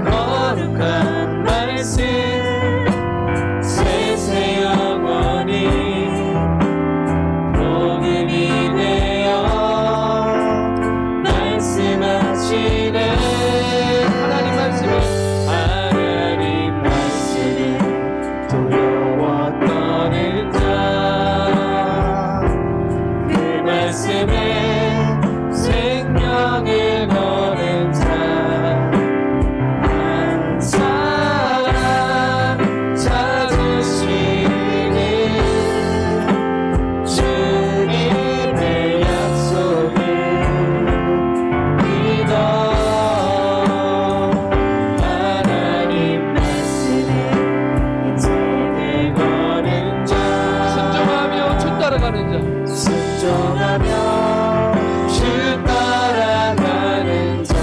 거룩한 말씀 세세 영원히 복음이 되어 말씀하시네. 하나님 말씀을 하나님 말씀을 두려워 떠는 자 그 말씀에 생명을 거는 자 한 사람 찾으시는 주님의 약속을 믿어 하나님 말씀에 인생을 거는 자 순종하며 주 따라가는 자, 순종하며 주 따라가는 자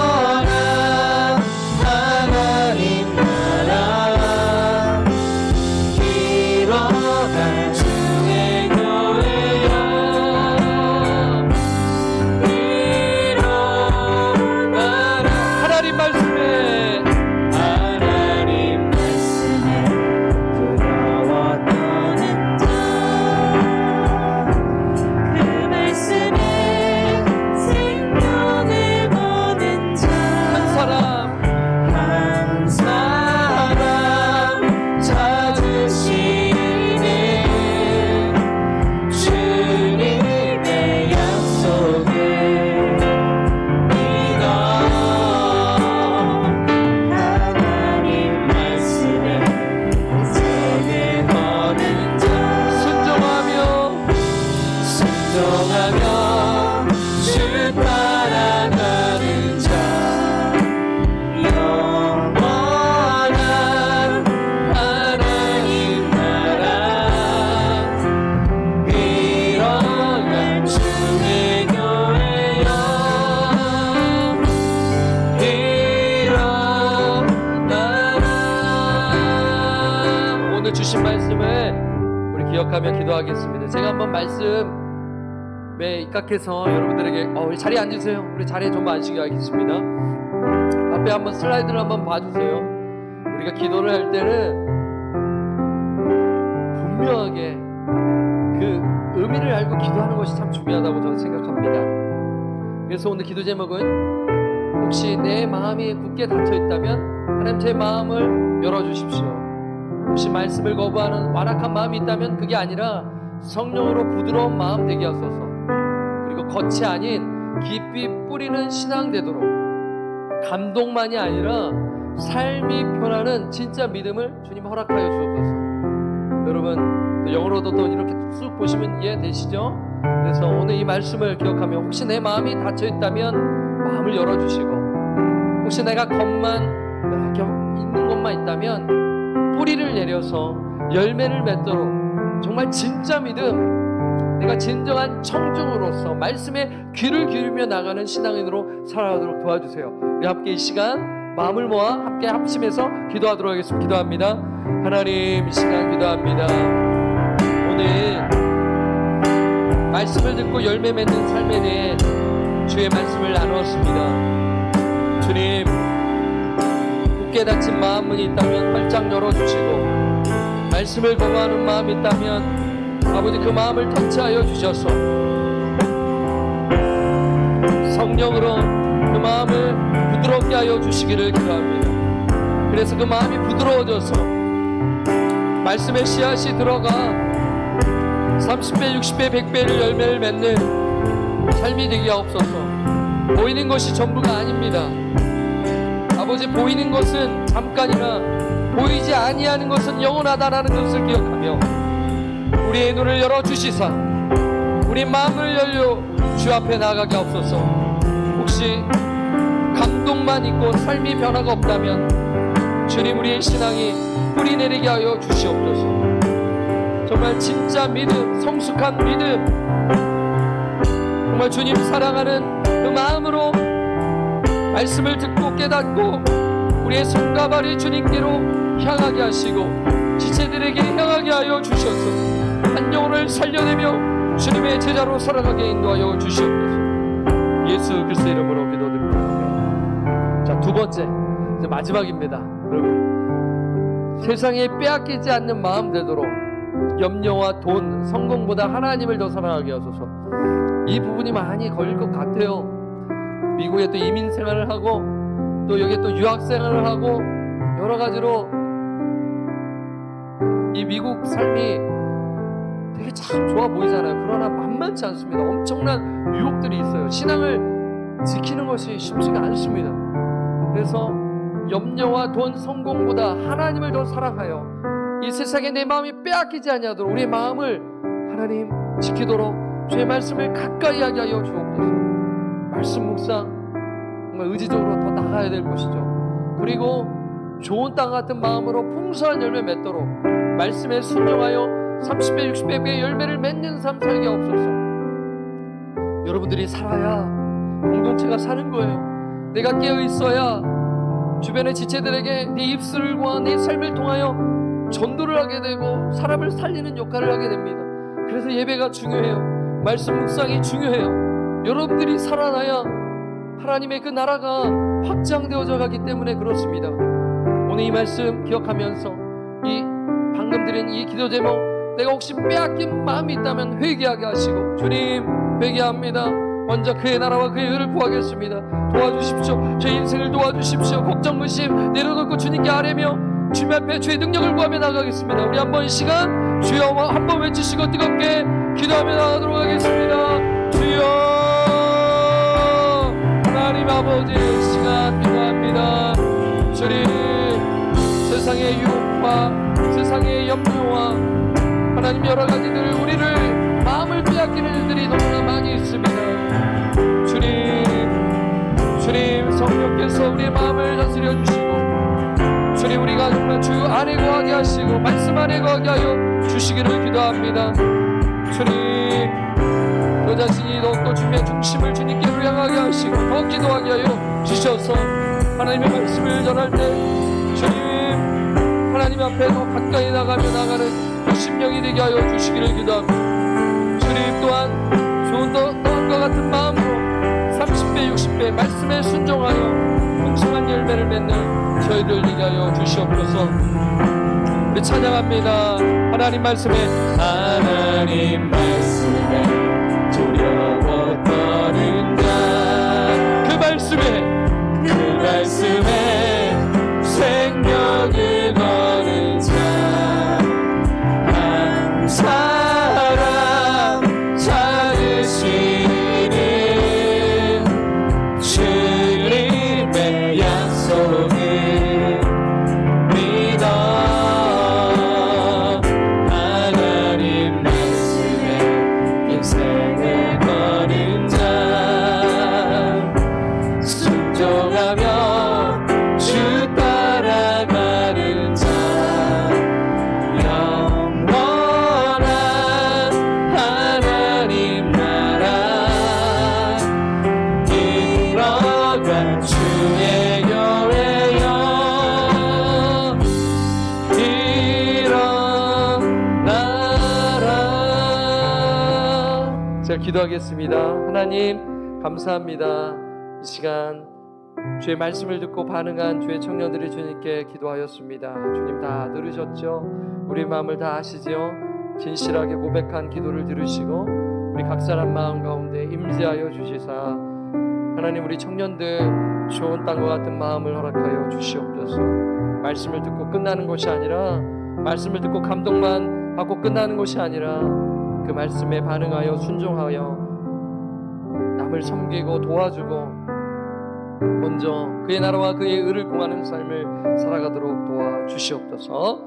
영원한 하나님 나라 길어갈 주의 교회여 일어나라. 하나님 말씀에 하나님 말씀에 부러워 떠는 자 그 말씀에 생명을 거는 자 한 사람 찾으시는 주님의 약속을 믿어 하나님 말씀에 인생을 거는 자 순종하며 주 따라가는 자 영원한 하나님 나라 일어난 주의 교회여 일어나라. 오늘 주신 말씀을 우리 기억하며 기도하겠습니다. 제가 한번 말씀에 입각해서 여러분들에게 우리 자리에 앉으세요. 우리 자리에 좀 앉으시게 하겠습니다. 앞에 한번 슬라이드를 한번 봐주세요. 우리가 기도를 할 때는 분명하게 그 의미를 알고 기도하는 것이 참 중요하다고 저는 생각합니다. 그래서 오늘 기도 제목은 혹시 내 마음이 굳게 닫혀있다면 하나님 제 마음을 열어주십시오. 혹시 말씀을 거부하는 완악한 마음이 있다면 그게 아니라 성령으로 부드러운 마음 되게 하소서. 그리고 겉이 아닌 깊이 뿌리는 신앙 되도록 감동만이 아니라 삶이 변하는 진짜 믿음을 주님 허락하여 주옵소서. 여러분 또 영어로도 또 이렇게 쑥 보시면 이해되시죠? 그래서 오늘 이 말씀을 기억하며 혹시 내 마음이 닫혀있다면 마음을 열어주시고 혹시 내가 겉만 이렇게 있는 것만 있다면 뿌리를 내려서 열매를 맺도록 정말 진짜 믿음, 내가 진정한 청중으로서 말씀에 귀를 기울이며 나가는 신앙인으로 살아가도록 도와주세요. 우리 함께 이 시간 마음을 모아 함께 합심해서 기도하도록 하겠습니다. 기도합니다. 하나님, 이 시간 기도합니다. 오늘 말씀을 듣고 열매 맺는 삶에 대해 주의 말씀을 나누었습니다. 주님, 굳게 닫힌 마음이 있다면 활짝 열어주시고 말씀을 거부하는 마음이 있다면 아버지 그 마음을 터치하여 주셔서 성령으로 그 마음을 부드럽게 하여 주시기를 기도합니다. 그래서 그 마음이 부드러워져서 말씀의 씨앗이 들어가 30배, 60배, 100배를 열매를 맺는 삶이 되게 하옵소서. 보이는 것이 전부가 아닙니다. 아버지, 보이는 것은 잠깐이나 보이지 아니하는 것은 영원하다라는 것을 기억하며 우리의 눈을 열어 주시사 우리 마음을 열려 주 앞에 나가게 하옵소서. 혹시 감동만 있고 삶이 변화가 없다면 주님, 우리의 신앙이 뿌리 내리게 하여 주시옵소서. 정말 진짜 믿음, 성숙한 믿음, 정말 주님 사랑하는 그 마음으로 말씀을 듣고 깨닫고 우리의 손과 발이 주님께로 향하게 하시고 지체들에게 향하게 하여 주셔서 한 영혼을 살려내며 주님의 제자로 살아가게 인도하여 주시옵소서. 예수 그리스도의 이름으로 기도드립니다. 자, 두 번째, 이제 마지막입니다. 여러분, 세상에 빼앗기지 않는 마음 되도록 염려와 돈, 성공보다 하나님을 더 사랑하게 하소서. 이 부분이 많이 걸릴 것 같아요. 미국에 또 이민 생활을 하고 또 여기에 또 유학 생활을 하고 여러 가지로 이 미국 삶이 되게 참 좋아 보이잖아요. 그러나 만만치 않습니다. 엄청난 유혹들이 있어요. 신앙을 지키는 것이 쉽지가 않습니다. 그래서 염려와 돈, 성공보다 하나님을 더 사랑하여 이 세상에 내 마음이 빼앗기지 아니하도록 우리의 마음을 하나님 지키도록 주의 말씀을 가까이 하게 하여 주옵소서. 말씀 묵상 정말 의지적으로 더 나가야 될 것이죠. 그리고 좋은 땅 같은 마음으로 풍성한 열매 맺도록 말씀에 순종하여 30배 60배의 열매를 맺는 삶 살게 하옵소서. 여러분들이 살아야 공동체가 사는 거예요. 내가 깨어 있어야 주변의 지체들에게 네 입술과 네 삶을 통하여 전도를 하게 되고 사람을 살리는 역할을 하게 됩니다. 그래서 예배가 중요해요. 말씀 묵상이 중요해요. 여러분들이 살아나야 하나님의 그 나라가 확장되어져 가기 때문에 그렇습니다. 오늘 이 말씀 기억하면서 이 방금 드린 이 기도 제목, 내가 혹시 빼앗긴 마음이 있다면 회개하게 하시고, 주님 회개합니다. 먼저 그의 나라와 그의 의를 구하겠습니다. 도와주십시오. 제 인생을 도와주십시오. 걱정 의심 내려놓고 주님께 아뢰며 주님 앞에 주의 능력을 구하며 나가겠습니다. 우리 한번 시간 주여 한번 외치시고 뜨겁게 기도하며 나가도록 하겠습니다. 주여 하나님 아버지, 시간 기도합니다. 주님, 세상의 유혹과 세상의 염려와 하나님 여러 가지들 우리를 마음을 빼앗기는 일들이 너무나 많이 있습니다. 주님 성령께서 우리의 마음을 다스려 주시고, 주님 우리가 정말 주 안에 거하게 하시고 말씀 안에 거하게 하여 주시기를 기도합니다. 주님, 저 자신이 더욱더 주님의 중심을 주님께로 향하게 하시고 더 기도하게 하여 주셔서 하나님의 말씀을 전할 때 주님 하나님 앞에 더 가까이 나가며 나가는 그 심령이 되게 하여 주시기를 기도합니다. 주님 또한 좋은 떡과 같은 마음으로 30배 60배 말씀에 순종하여 풍성한 열매를 맺는 저희들 되게 하여 주시옵소서. 우리 찬양합니다. 하나님 말씀에 두려워 떠는 자, 그 말씀에 생명을 거는 자, 한 사람 찾으시는 주님의 약속을 믿어 하나님 말씀에 인생을 거는 자, 순종하며 주 따라가는 자, 영원한 하나님 나라 일어가 주의 교회여 일어나라. 제가 기도하겠습니다. 하나님 감사합니다. 이 시간 주의 말씀을 듣고 반응한 주의 청년들이 주님께 기도하였습니다. 주님 다 들으셨죠? 우리 마음을 다 아시죠? 진실하게 고백한 기도를 들으시고 우리 각 사람 마음 가운데 임재하여 주시사 하나님 우리 청년들 좋은 땅과 같은 마음을 허락하여 주시옵소서. 말씀을 듣고 끝나는 것이 아니라, 말씀을 듣고 감동만 받고 끝나는 것이 아니라 그 말씀에 반응하여 순종하여 남을 섬기고 도와주고 먼저 그의 나라와 그의 의를 공하는 삶을 살아가도록 도와주시옵소서.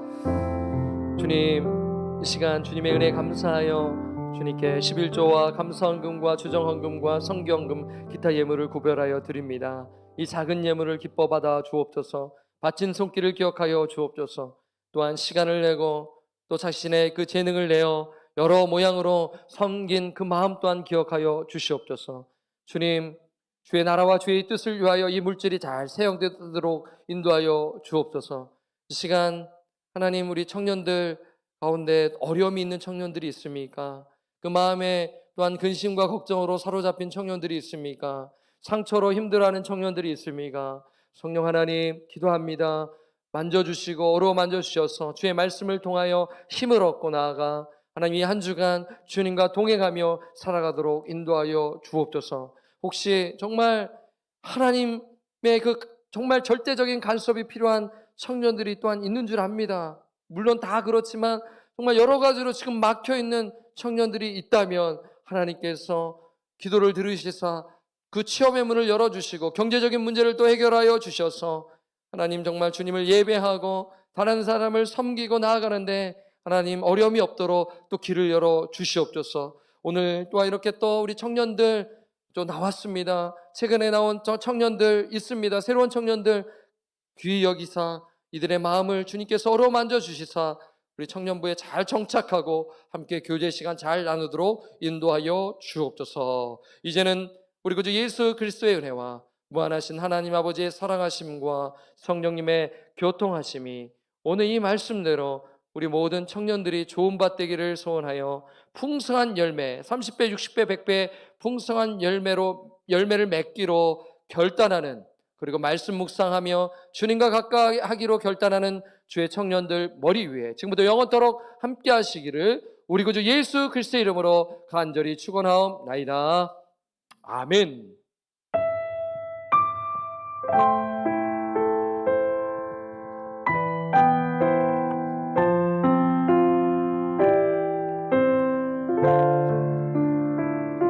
주님, 이 시간 주님의 은혜에 감사하여 주님께 11조와 감사헌금과 주정헌금과 성경금 기타 예물을 구별하여 드립니다. 이 작은 예물을 기뻐 받아 주옵소서. 바친 손길을 기억하여 주옵소서. 또한 시간을 내고 또 자신의 그 재능을 내어 여러 모양으로 섬긴 그 마음 또한 기억하여 주시옵소서. 주님, 주의 나라와 주의 뜻을 위하여 이 물질이 잘 사용되도록 인도하여 주옵소서. 이 시간 하나님, 우리 청년들 가운데 어려움이 있는 청년들이 있습니까? 그 마음에 또한 근심과 걱정으로 사로잡힌 청년들이 있습니까? 상처로 힘들어하는 청년들이 있습니까? 성령 하나님, 기도합니다. 만져주시고 어루어 만져주셔서 주의 말씀을 통하여 힘을 얻고 나아가 하나님 이 한 주간 주님과 동행하며 살아가도록 인도하여 주옵소서. 혹시 정말 하나님의 그 정말 절대적인 간섭이 필요한 청년들이 또한 있는 줄 압니다. 물론 다 그렇지만 정말 여러 가지로 지금 막혀있는 청년들이 있다면 하나님께서 기도를 들으시사 그 취업의 문을 열어주시고 경제적인 문제를 또 해결하여 주셔서 하나님 정말 주님을 예배하고 다른 사람을 섬기고 나아가는데 하나님 어려움이 없도록 또 길을 열어 주시옵소서. 오늘 또한 이렇게 또 우리 청년들 또 나왔습니다. 최근에 나온 저 청년들 있습니다. 새로운 청년들 귀히 여기사 이들의 마음을 주님께서 어루어 만져주시사 우리 청년부에 잘 정착하고 함께 교제 시간 잘 나누도록 인도하여 주옵소서. 이제는 우리 구주 예수 그리스도의 은혜와 무한하신 하나님 아버지의 사랑하심과 성령님의 교통하심이 오늘 이 말씀대로 우리 모든 청년들이 좋은 밭 되기를 소원하여 풍성한 열매 30배, 60배, 100배 풍성한 열매를 맺기로 결단하는, 그리고 말씀 묵상하며 주님과 가까이 하기로 결단하는 주의 청년들 머리 위에 지금부터 영원토록 함께 하시기를 우리 구주 예수 그리스도의 이름으로 간절히 축원하옵나이다. 아멘.